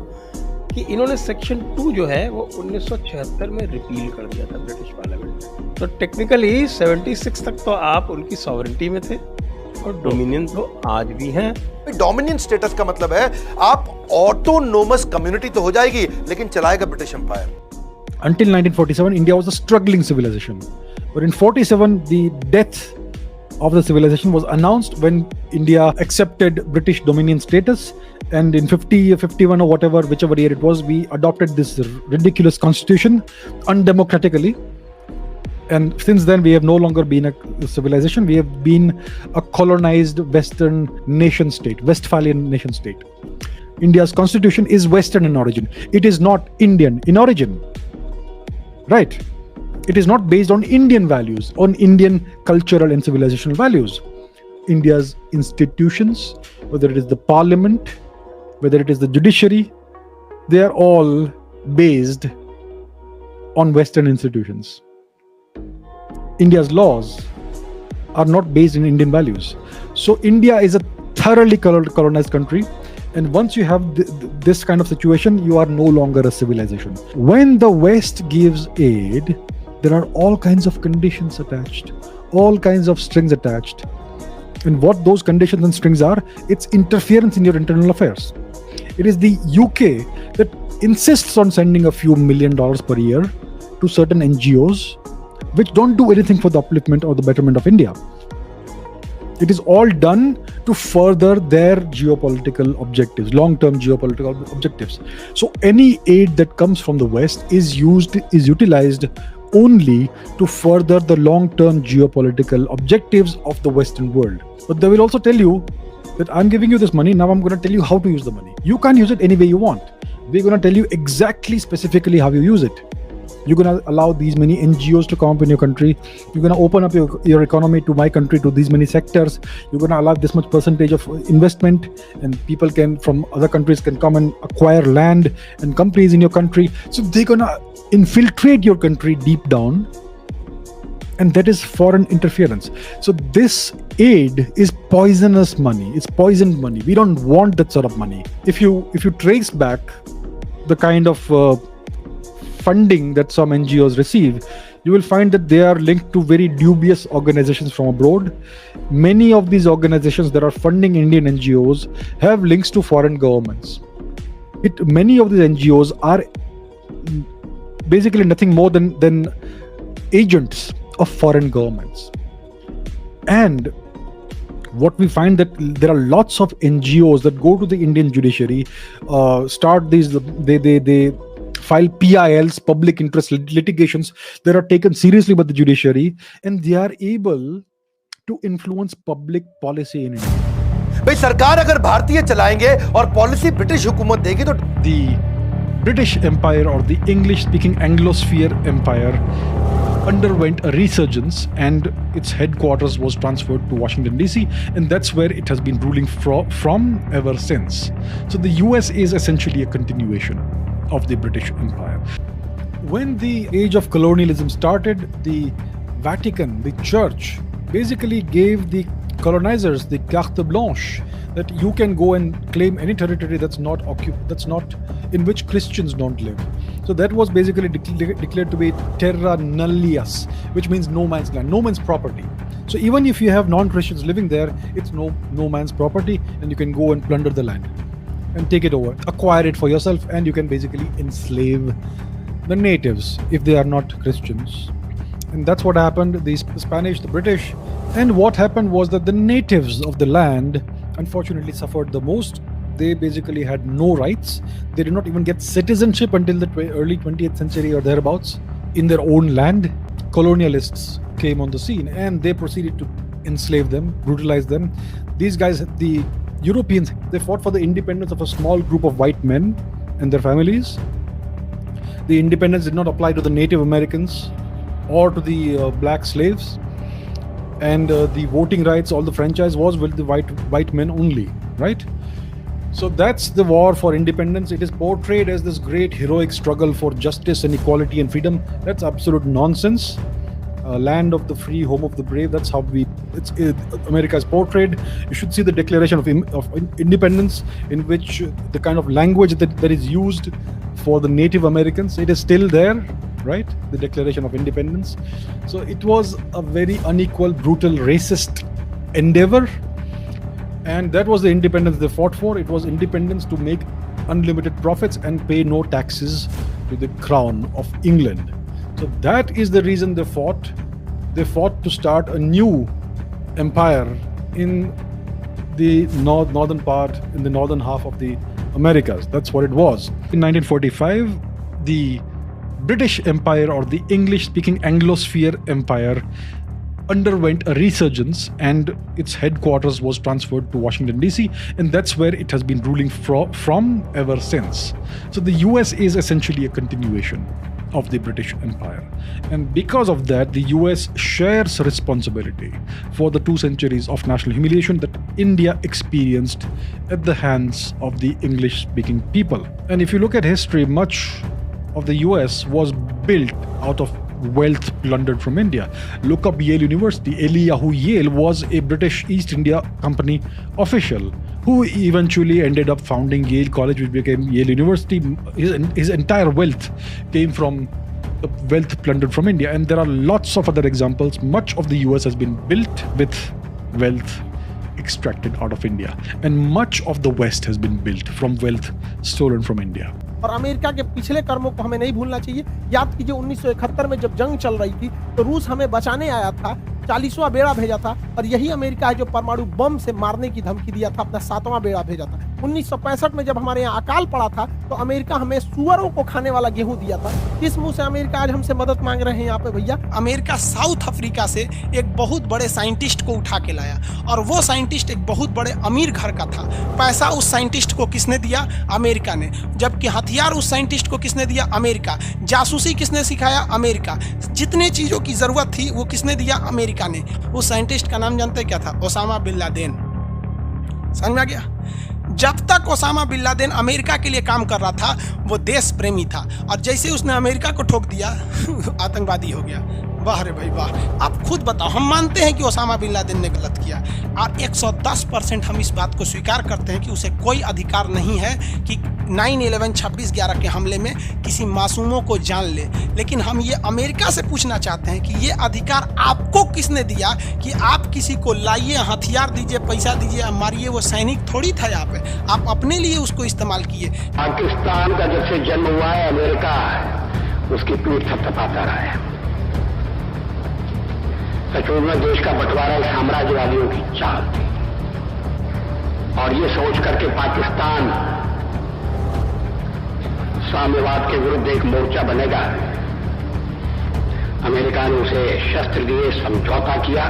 कि इन्होंने सेक्शन 2 जो है वो 1976 में रिपील कर दिया था ब्रिटिश पार्लियामेंट. तो टेक्निकली 76 तक तो आप उनकी सॉवरेंटी में थे और डोमिनियन तो आज भी हैं. डोमिनियन स्टेटस का मतलब है आप ऑटोनोमस कम्युनिटी तो हो जाएगी लेकिन चलाएगा British empire. Until 1947, India was a struggling civilization. But in 47, the death of the civilization was announced when India accepted British dominion status. And in 51 or whatever, whichever year it was, we adopted this ridiculous constitution undemocratically. And since then, we have no longer been a civilization. We have been a colonized Western nation state, Westphalian nation state. India's constitution is Western in origin. It is not Indian in origin. Right? It is not based on Indian values, on Indian cultural and civilizational values. India's institutions, whether it is the parliament, whether it is the judiciary, they are all based on Western institutions. India's laws are not based in Indian values. So India is a thoroughly colonized country. And once you have this kind of situation, you are no longer a civilization. When the West gives aid, there are all kinds of conditions attached, all kinds of strings attached. And what those conditions and strings are, it's interference in your internal affairs. It is the UK that insists on sending a few $1 million per year to certain NGOs which don't do anything for the upliftment or the betterment of India. It is all done to further their geopolitical objectives, long-term geopolitical objectives. So any aid that comes from the West is utilized only to further the long-term geopolitical objectives of the Western world. But they will also tell you that I'm giving you this money, now I'm going to tell you how to use the money. You can't use it any way you want. We're going to tell you exactly, specifically how you use it. You're going to allow these many NGOs to come up in your country. You're going to open up your economy to my country, to these many sectors. You're going to allow this much percentage of investment, and people from other countries can come and acquire land and companies in your country. So they're going to infiltrate your country deep down. And that is foreign interference. So this aid is poisonous money. It's poisoned money. We don't want that sort of money. If you trace back the kind of funding that some NGOs receive, you will find that they are linked to very dubious organizations from abroad. Many of these organizations that are funding Indian NGOs have links to foreign governments. Many of these NGOs are basically nothing more than agents of foreign governments. And what we find that there are lots of NGOs that go to the Indian judiciary, they file PILs, public interest litigations that are taken seriously by the judiciary, and they are able to influence public policy in India. भाई सरकार अगर भारतीय चलाएंगे और policy British हुकूमत देगी तो The British Empire, or the English-speaking Anglosphere Empire, underwent a resurgence, and its headquarters was transferred to Washington DC, and that's where it has been ruling from ever since. So the US is essentially a continuation of the British Empire. When the age of colonialism started, the Vatican, the church, basically gave the colonizers the carte blanche, that you can go and claim any territory that's not in which Christians don't live. So that was basically declared to be terra nullius, which means no man's land, no man's property. So even if you have non-Christians living there, it's no man's property, and you can go and plunder the land and take it over, acquire it for yourself, and you can basically enslave the natives if they are not Christians. And that's what happened. The Spanish, the British, and what happened was that the natives of the land unfortunately suffered the most. They basically had no rights. They did not even get citizenship until the early 20th century or thereabouts in their own land. Colonialists came on the scene, and they proceeded to enslave them, brutalize them. These guys, the Europeans, they fought for the independence of a small group of white men and their families. The independence did not apply to the Native Americans or to the black slaves. And the voting rights, all the franchise was with the white men only, right? So that's the war for independence. It is portrayed as this great heroic struggle for justice and equality and freedom. That's absolute nonsense. Land of the free, home of the brave. That's how America is portrayed. You should see the Declaration of Independence, in which the kind of language that is used for the Native Americans, it is still there, right? The Declaration of Independence. So it was a very unequal, brutal, racist endeavor. And that was the independence they fought for. It was independence to make unlimited profits and pay no taxes to the crown of England. So that is the reason they fought. They fought to start a new empire in the northern part, in the northern half of the Americas. That's what it was. In 1945, the British Empire, or the English-speaking Anglosphere Empire, underwent a resurgence, and its headquarters was transferred to Washington DC, and that's where it has been ruling from ever since. So the US is essentially a continuation of the British Empire, and because of that, the US shares responsibility for the 2 centuries of national humiliation that India experienced at the hands of the English-speaking people. And if you look at history, much of the US was built out of wealth plundered from India. Look up Yale University. Eliyahu Yale was a British East India Company official who eventually ended up founding Yale College, which became Yale University. His entire wealth came from the wealth plundered from India. And there are lots of other examples. Much of the US has been built with wealth extracted out of India. And much of the West has been built from wealth stolen from India. और America के पिछले कर्मों को हमें नहीं भूलना चाहिए। याद कीजिए 1971 में जब जंग चल रही थी तो रूस हमें बचाने आया था, 40वां बेड़ा भेजा था, और यही अमेरिका है जो परमाणु बम से मारने की धमकी दिया था, अपना 7वां बेड़ा भेजा था। 1965 में जब हमारे यहाँ अकाल पड़ा था तो अमेरिका हमें सुअरों को खाने वाला गेहूं दिया था। किस मुंह से अमेरिका आज हमसे मदद मांग रहे हैं यहाँ पे भैया? अमेरिका साउथ अफ्रीका से एक बहुत बड़े साइंटिस्ट को उठा के लाया और वो साइंटिस्ट एक बहुत बड़े अमीर घर का था। पैसा उस साइंटिस्ट को किसने दिया? अमेरिका ने। जबकि हथियार उस साइंटिस्ट को किसने दिया? अमेरिका। जासूसी किसने सिखाया? अमेरिका। जितने चीजों की जरूरत थी वो किसने दिया? अमेरिका ने। उस साइंटिस्ट का नाम जानते क्या था? Osama bin Laden. समझ में आ गया? जब तक ओसामा बिन लादेन अमेरिका के लिए काम कर रहा था वो देश प्रेमी था, और जैसे उसने अमेरिका को ठोक दिया आतंकवादी हो गया। वाह रे भाई वाह। आप खुद बताओ, हम मानते हैं कि ओसामा बिन लादेन ने गलत किया और 110% हम इस बात को स्वीकार करते हैं कि उसे कोई अधिकार नहीं है कि 9/11 26/11 के हमले में किसी मासूमों को जान ले। लेकिन हम ये अमेरिका से पूछना चाहते हैं कि ये अधिकार आपको किसने दिया कि आप किसी को लाइए, हथियार दीजिए, पैसा दीजिए, मारिए? वो सैनिक थोड़ी था यहाँ पे, आप अपने लिए उसको इस्तेमाल किए। पाकिस्तान का जब से जन्म हुआ है अमेरिका उसकी पीठ थपथपाता रहा है। सचमुच में देश का बंटवारा साम्राज्यवादियों की चाल थी और ये सोच करके पाकिस्तान साम्यवाद के विरुद्ध एक मोर्चा बनेगा, अमेरिका ने उसे शस्त्र दिए, समझौता किया।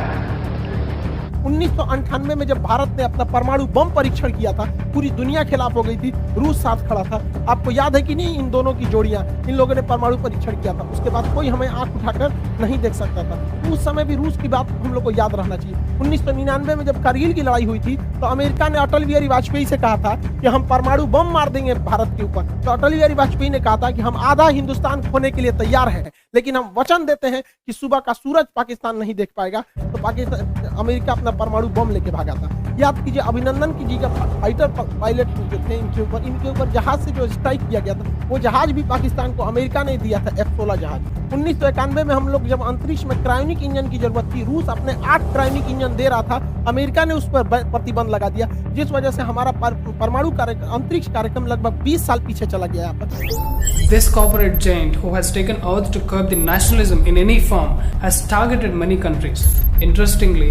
1998 में जब भारत ने अपना परमाणु बम परीक्षण किया था, पूरी दुनिया खिलाफ हो गई थी, रूस साथ खड़ा था। आपको याद है कि नहीं इन दोनों की जोड़ियां? इन लोगों ने परमाणु परीक्षण किया था, उसके बाद कोई हमें आंख उठाकर नहीं देख सकता था। उस समय भी रूस की बात हम लोग को याद रहना चाहिए। 1999 में जब कारगिल की लड़ाई हुई थी तो अमेरिका ने अटल बिहारी वाजपेयी से कहा था कि हम परमाणु बम मार देंगे भारत के ऊपर। तो अटल बिहारी वाजपेयी ने कहा था कि हम आधा हिंदुस्तान खोने के लिए तैयार हैं, लेकिन हम वचन देते हैं कि सुबह का सूरज पाकिस्तान नहीं देख पाएगा। तो पाकिस्तान अमेरिका अपना परमाणु बम लेके भागा था। याद कीजिए अभिनंदन की जी का फाइटर पायलट जो थे, इनके ऊपर जहाज से जो स्ट्राइक किया गया था वो जहाज भी पाकिस्तान को अमेरिका ने दिया था, F-16 जहाज। 1991 में हम लोग जब अंतरिक्ष में क्रायोनिक इंजन की जरूरत थी, रूस अपने 8 क्रायोनिक इंजन दे रहा था, अमेरिका ने उस पर प्रतिबंध लगा दिया, जिस वजह से हमारा परमाणु अंतरिक्ष कार्यक्रम लगभग 20 साल पीछे चला गया यहाँ पर। This corporate giant who has taken oath to curb the nationalism in any form has targeted many countries. Interestingly,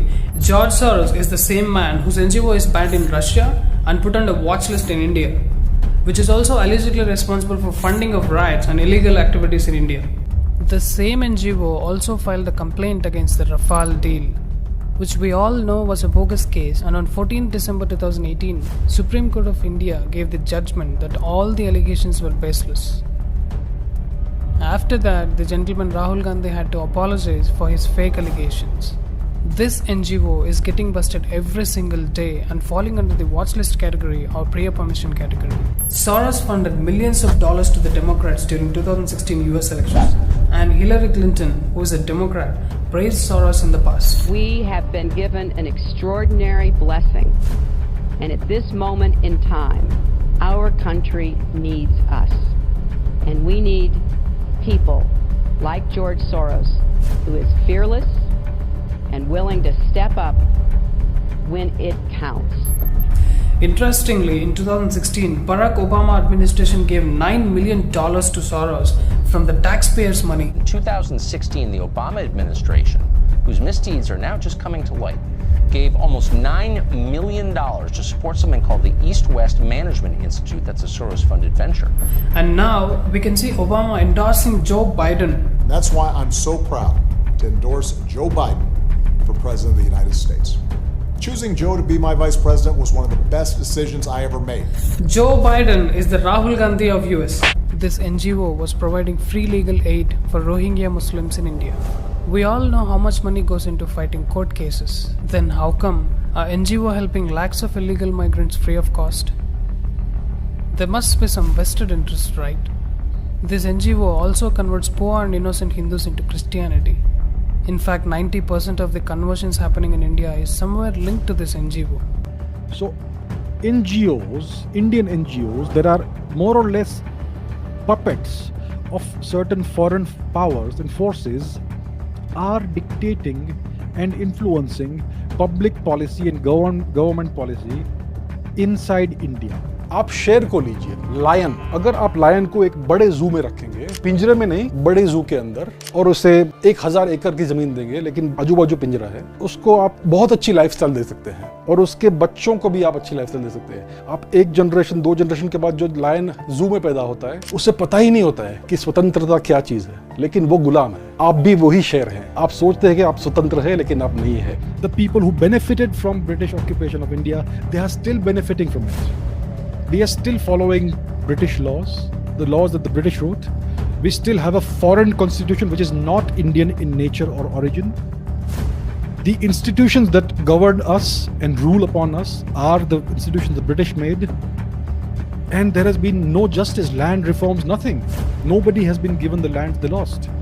George Soros is the same man whose NGO is banned in Russia and put on a watch list in India, which is also allegedly responsible for funding of riots and illegal activities in India. The same NGO also filed a complaint against the Rafale deal, which we all know was a bogus case, and on 14 December 2018, Supreme Court of India gave the judgment that all the allegations were baseless. After that, the gentleman Rahul Gandhi had to apologize for his fake allegations. This NGO is getting busted every single day and falling under the watch list category or prior permission category. Soros funded millions of dollars to the Democrats during 2016 US elections, and Hillary Clinton, who is a Democrat, praised Soros in the past. We have been given an extraordinary blessing, and at this moment in time, our country needs us, and we need people like George Soros, who is fearless and willing to step up when it counts. Interestingly, in 2016, Barack Obama administration gave $9 million to Soros from the taxpayers' money. In 2016, the Obama administration, whose misdeeds are now just coming to light, gave almost $9 million to support something called the East-West Management Institute. That's a Soros-funded venture. And now we can see Obama endorsing Joe Biden. That's why I'm so proud to endorse Joe Biden for President of the United States. Choosing Joe to be my vice president was one of the best decisions I ever made. Joe Biden is the Rahul Gandhi of US. This NGO was providing free legal aid for Rohingya Muslims in India. We all know how much money goes into fighting court cases. Then how come a NGO helping lakhs of illegal migrants free of cost? There must be some vested interest, right? This NGO also converts poor and innocent Hindus into Christianity. In fact, 90% of the conversions happening in India is somewhere linked to this NGO. So, NGOs, Indian NGOs, that are more or less puppets of certain foreign powers and forces, are dictating and influencing public policy and government policy inside India. आप शेर को लीजिए, lion. अगर आप lion को एक बड़े जू में रखेंगे, पिंजरे में नहीं, बड़े जू के अंदर, और उसे 1000 एकड़ की जमीन देंगे, लेकिन आजू बाजू पिंजरा है, उसको आप बहुत अच्छी लाइफस्टाइल दे सकते हैं और उसके बच्चों को भी आप अच्छी लाइफस्टाइल दे सकते हैं। आप 1 जनरेशन 2 जनरेशन के बाद जो लायन जू में पैदा होता है, उसे पता ही नहीं होता है कि स्वतंत्रता क्या चीज है, लेकिन वो गुलाम है। आप भी वही शेर हैं। आप सोचते हैं कि आप स्वतंत्र हैं, लेकिन आप नहीं है। The people who benefited from British occupation of India, they are still benefiting from it. We are still following British laws, the laws that the British wrote. We still have a foreign constitution which is not Indian in nature or origin. The institutions that govern us and rule upon us are the institutions the British made. And there has been no justice, land reforms, nothing. Nobody has been given the land they lost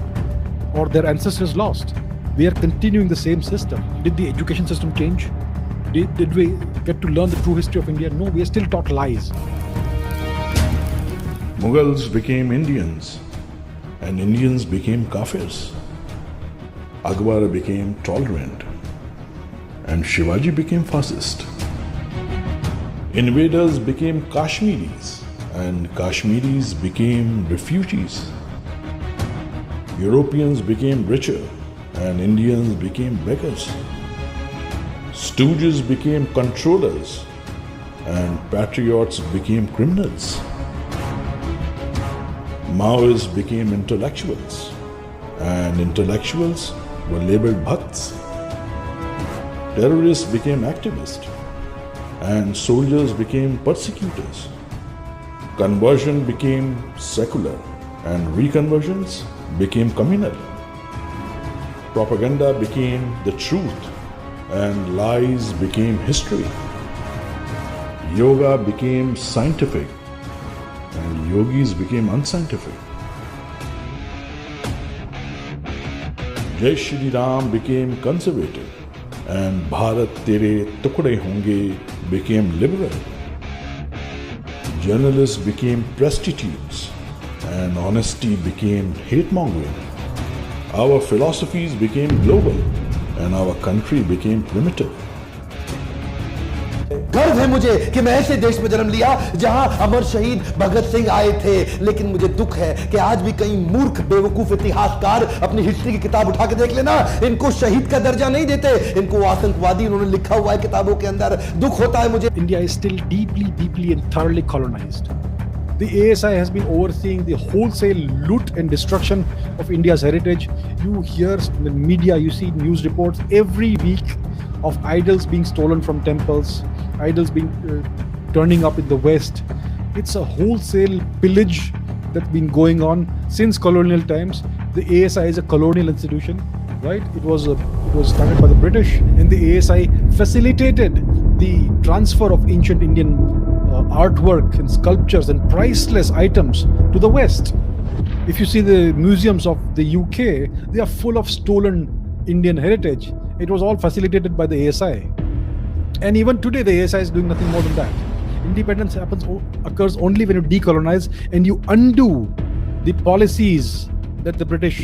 or their ancestors lost. We are continuing the same system. Did the education system change? Did we get to learn the true history of India? No, we are still taught lies. Mughals became Indians and Indians became Kafirs. Akbar became tolerant and Shivaji became fascist. Invaders became Kashmiris and Kashmiris became refugees. Europeans became richer and Indians became beggars. Stooges became controllers and patriots became criminals. Maoists became intellectuals and intellectuals were labeled bhakts. Terrorists became activists and soldiers became persecutors. Conversion became secular and reconversions became communal. Propaganda became the truth and lies became history. Yoga became scientific and yogis became unscientific. Jai Shri Ram became conservative and Bharat Tere Tukde Honge became liberal. Journalists became prostitutes and honesty became hate-mongering. Our philosophies became global and our country became primitive. गर्व है मुझे कि मैं ऐसे देश में जन्म लिया जहां अमर शहीद भगत सिंह आए थे, लेकिन मुझे दुख है कि आज भी कई मूर्ख बेवकूफ इतिहासकार अपनी हिस्ट्री की किताब उठा के देख लेना, इनको शहीद का दर्जा नहीं देते, इनको आतंकवादी उन्होंने लिखा हुआ है किताबों के अंदर। दुख होता है मुझे। India is still deeply and thoroughly colonized. The ASI has been overseeing the wholesale loot and destruction of India's heritage. You hear in the media, you see news reports every week of idols being stolen from temples, idols being turning up in the West. It's a wholesale pillage that's been going on since colonial times. The ASI is a colonial institution, right? It was started by the British, and the ASI facilitated the transfer of ancient Indian artwork and sculptures and priceless items to the West. If you see the museums of the UK, they are full of stolen Indian heritage. It was all facilitated by the ASI. And even today, the ASI is doing nothing more than that. Independence occurs only when you decolonize and you undo the policies that the British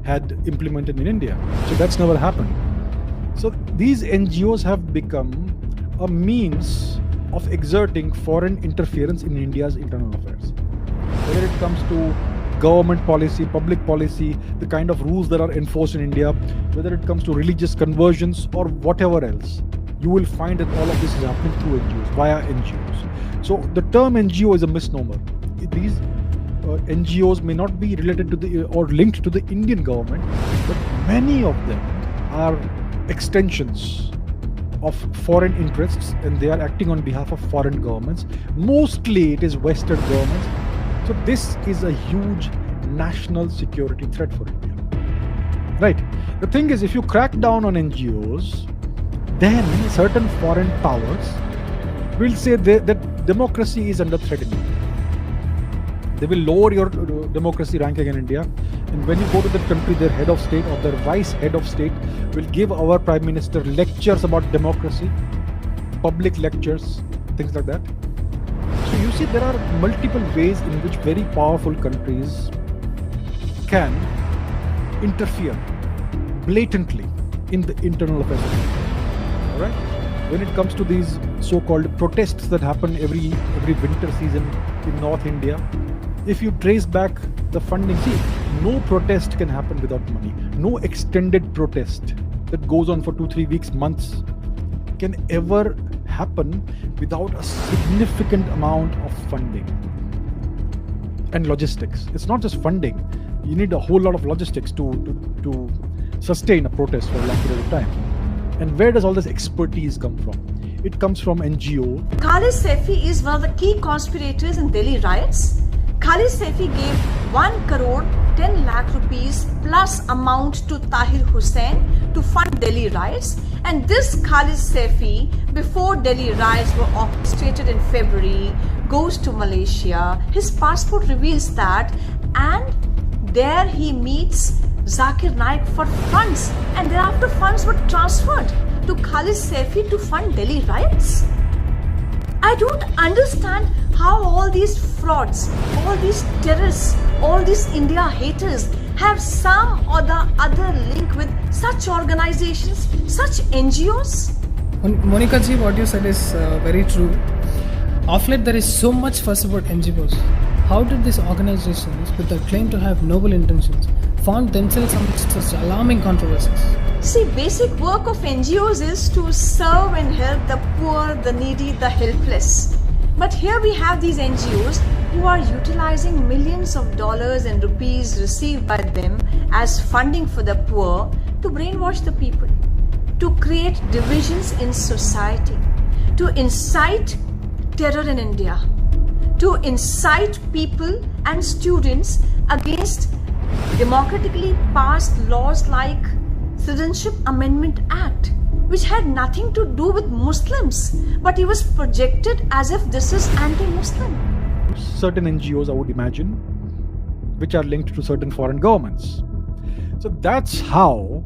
had implemented in India. So that's never happened. So these NGOs have become a means of exerting foreign interference in India's internal affairs. Whether it comes to government policy, public policy, the kind of rules that are enforced in India, whether it comes to religious conversions or whatever else, you will find that all of this is happening through NGOs, via NGOs. So the term NGO is a misnomer. These NGOs may not be related to the or linked to the Indian government, but many of them are extensions of foreign interests, and they are acting on behalf of foreign governments. Mostly it is Western governments. So this is a huge national security threat for India. Right. The thing is, if you crack down on NGOs, then certain foreign powers will say that democracy is under threat in India. They will lower your democracy ranking in India. And when you go to that country, their head of state or their vice head of state will give our prime minister lectures about democracy, public lectures, things like that. So you see, there are multiple ways in which very powerful countries can interfere blatantly in the internal affairs of India. All right? when it comes to these so-called protests that happen every winter season in North India, if you trace back the funding, see, no protest can happen without money. No extended protest that goes on for 2-3 weeks, months, can ever happen without a significant amount of funding and logistics. It's not just funding. You need a whole lot of logistics to sustain a protest for a long period of time. And where does all this expertise come from? It comes from NGO. Khalid Saifi is one of the key conspirators in Delhi riots. Khalid Saifi gave 1 crore 10 lakh rupees plus amount to Tahir Hussain to fund Delhi riots. And this Khalid Saifi, before Delhi riots were orchestrated in February, goes to Malaysia. His passport reveals that, and there he meets Zakir Naik for funds, and thereafter funds were transferred to Khalid Saifi to fund Delhi riots. I don't understand how all these frauds, all these terrorists, all these India haters have some or the other link with such organizations, such NGOs. Monica ji, what you said is very true. Of late, there is so much fuss about NGOs. How did these organizations, with the claim to have noble intentions, found themselves amidst such alarming controversies? See, basic work of NGOs is to serve and help the poor, the needy, the helpless. But here we have these NGOs who are utilizing millions of dollars and rupees received by them as funding for the poor to brainwash the people, to create divisions in society, to incite terror in India, to incite people and students against democratically passed laws like Citizenship Amendment Act, which had nothing to do with Muslims, but it was projected as if this is anti-Muslim. Certain NGOs, I would imagine, which are linked to certain foreign governments. So that's how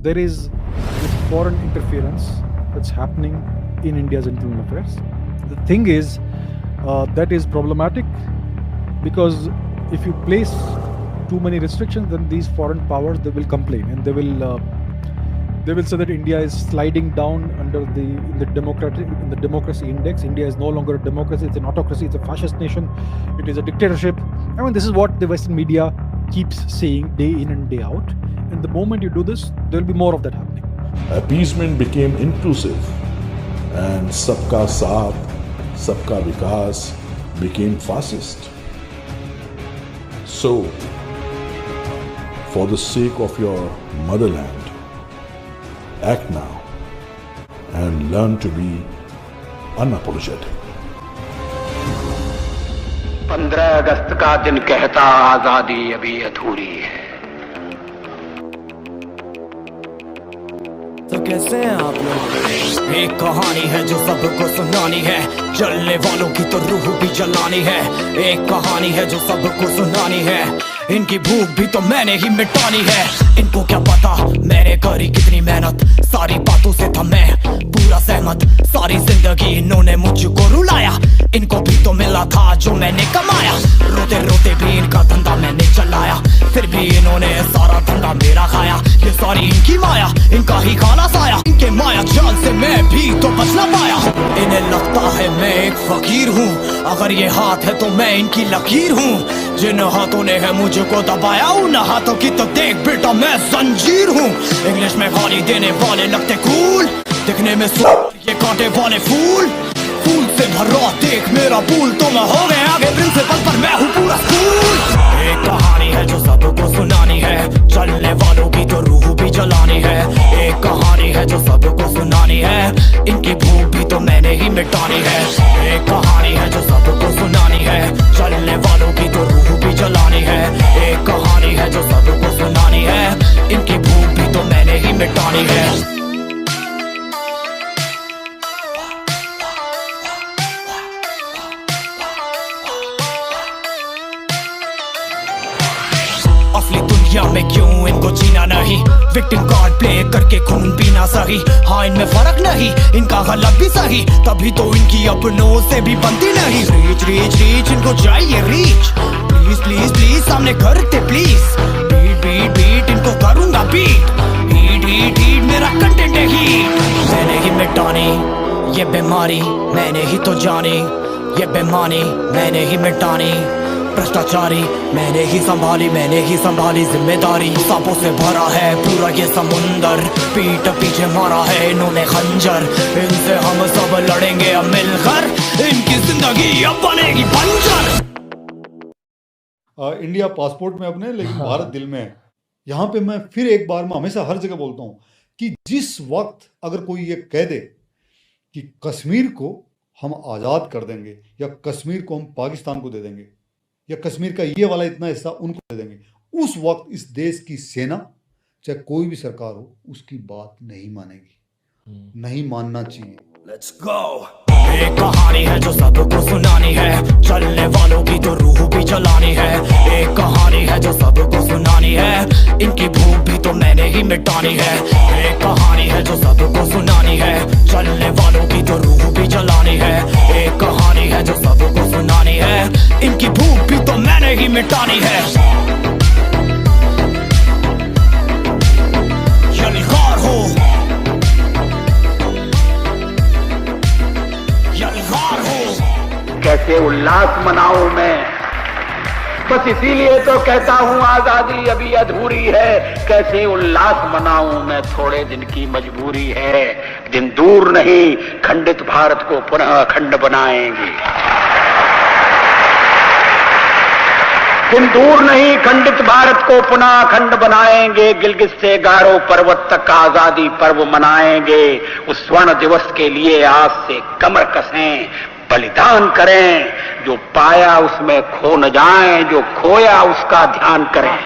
there is this foreign interference that's happening in India's internal affairs. The thing is, that is problematic, because if you place too many restrictions, then these foreign powers, they will complain, and they will say that India is sliding down under in the democracy index. India is no longer a democracy; it's an autocracy. It's a fascist nation. It is a dictatorship. I mean, this is what the Western media keeps saying day in and day out. And the moment you do this, there will be more of that happening. Appeasement became intrusive, and Sabka Saath, Sabka Vikas became fascist. So, for the sake of your motherland, act now and learn to be unapologetic. 15 अगस्त का दिन कहता आजादी अभी अधूरी है। तो कैसे हैं आप लोग? एक कहानी है जो सबको सुनानी है, जलने वालों की तो रूह भी जलानी है। एक कहानी है जो सबको सुनानी है, इनकी भूख भी तो मैंने ही मिटानी है। इनको क्या पता मैंने करी कितनी मेहनत, सारी बातों से था मैं पूरा सहमत। सारी जिंदगी इन्होंने मुझको रुलाया, इनको भी तो मिला था जो मैंने कमाया। रोते रोते भी इनका धंधा मैंने चलाया, फिर भी इन्होंने सारा धंधा मेरा खाया। ये सारी इनकी माया, इनका ही खाना साया, इनके माया जाल से मैं भी तो बच ना पाया। इन्हें लगता है मैं एक फकीर हूँ, अगर ये हाथ है तो मैं इनकी लकीर हूँ। जिन हाथों ने है मुझको दबाया, उन हाथों की तो देख बेटा मैं जंजीर हूँ। इंग्लिश में गाली देने वाले लगते कूल, दिखने में ये कांटे वाले फूल। फूल से भरा देख मेरा पुल, तो मैं हो गया आगे प्रिंसिपल पर मैं हूँ पूरा स्कूल। एक कहानी है जो सबको सुनानी है, चलने वालों की तो रूह भी जलानी है। एक कहानी है जो सबको सुनानी है, इनकी भूख भी तो मैंने ही मिटानी है। एक कहानी है जो सबको सुनानी है, चलने वालों की तो रूह भी जलानी है। एक कहानी है जो सबको सुनानी है, इनकी भूख भी तो मैंने ही मिटानी है। असली दुनिया में क्यों इनको जीना नहीं, विक्टिम कार्ड प्ले करके खून पीना सही। हाँ इनमें फर्क नहीं, इनका गलत भी सही, तभी तो इनकी अपनों से भी बनती नहीं। रीच रीच रीच इनको चाहिए रीच, प्लीज प्लीज प्लीज सामने करते प्लीज। बीट बीट बीट इनको करूंगा बीट, हीट हीट हीट मेरा कंटेंट है हीट। मैंने ही मिटानी ये बीमारी, मैंने ही तो जानी ये बेमानी, मैंने ही मिटानी भ्रष्टाचारी, मैंने ही संभाली जिम्मेदारी। सांपों से भरा है पूरा ये समुंदर, पीठ पीछे मारा है इन्होंने खंजर। इनसे हम सब लड़ेंगे अब मिलकर, इनकी जिंदगी अब बनेगी बंजर। इंडिया पासपोर्ट में अपने, लेकिन भारत दिल में है। यहाँ पे मैं फिर एक बार, मैं हमेशा हर जगह बोलता हूँ कि जिस वक्त अगर कोई ये कह दे कि कश्मीर को हम आज़ाद कर देंगे, या कश्मीर को हम पाकिस्तान को दे देंगे, या कश्मीर का ये वाला इतना हिस्सा उनको दे देंगे, उस वक्त इस देश की सेना, चाहे कोई भी सरकार हो, उसकी बात नहीं मानेगी, नहीं मानना चाहिए। Let's go। एक कहानी है जो सबको सुनानी है, चलने वालों की तो रूह भी जलानी है। एक कहानी है जो सबको सुनानी है, इनकी भूख भी तो मैंने ही मिटानी है। एक कहानी है जो सबको सुनानी है, चलने वालों की तो रूह भी जलानी है। एक कहानी है जो सबको सुनानी है, इनकी भूख भी तो मैंने ही मिटानी है। यलगार हो, यलगार हो। कैसे उल्लास मनाऊं मैं, बस इसीलिए तो कहता हूं आजादी अभी अधूरी है। कैसे उल्लास मनाऊं मैं, थोड़े दिन की मजबूरी है। दिन दूर नहीं, खंडित भारत को पुनः अखंड बनाएंगे। दिन दूर नहीं, खंडित भारत को पुनः अखंड बनाएंगे। गिलगित से गारो पर्वत तक आजादी पर्व मनाएंगे। उस स्वर्ण दिवस के लिए आज से कमर कसें, बलिदान करें। जो पाया उसमें खो न जाएं, जो खोया उसका ध्यान करें।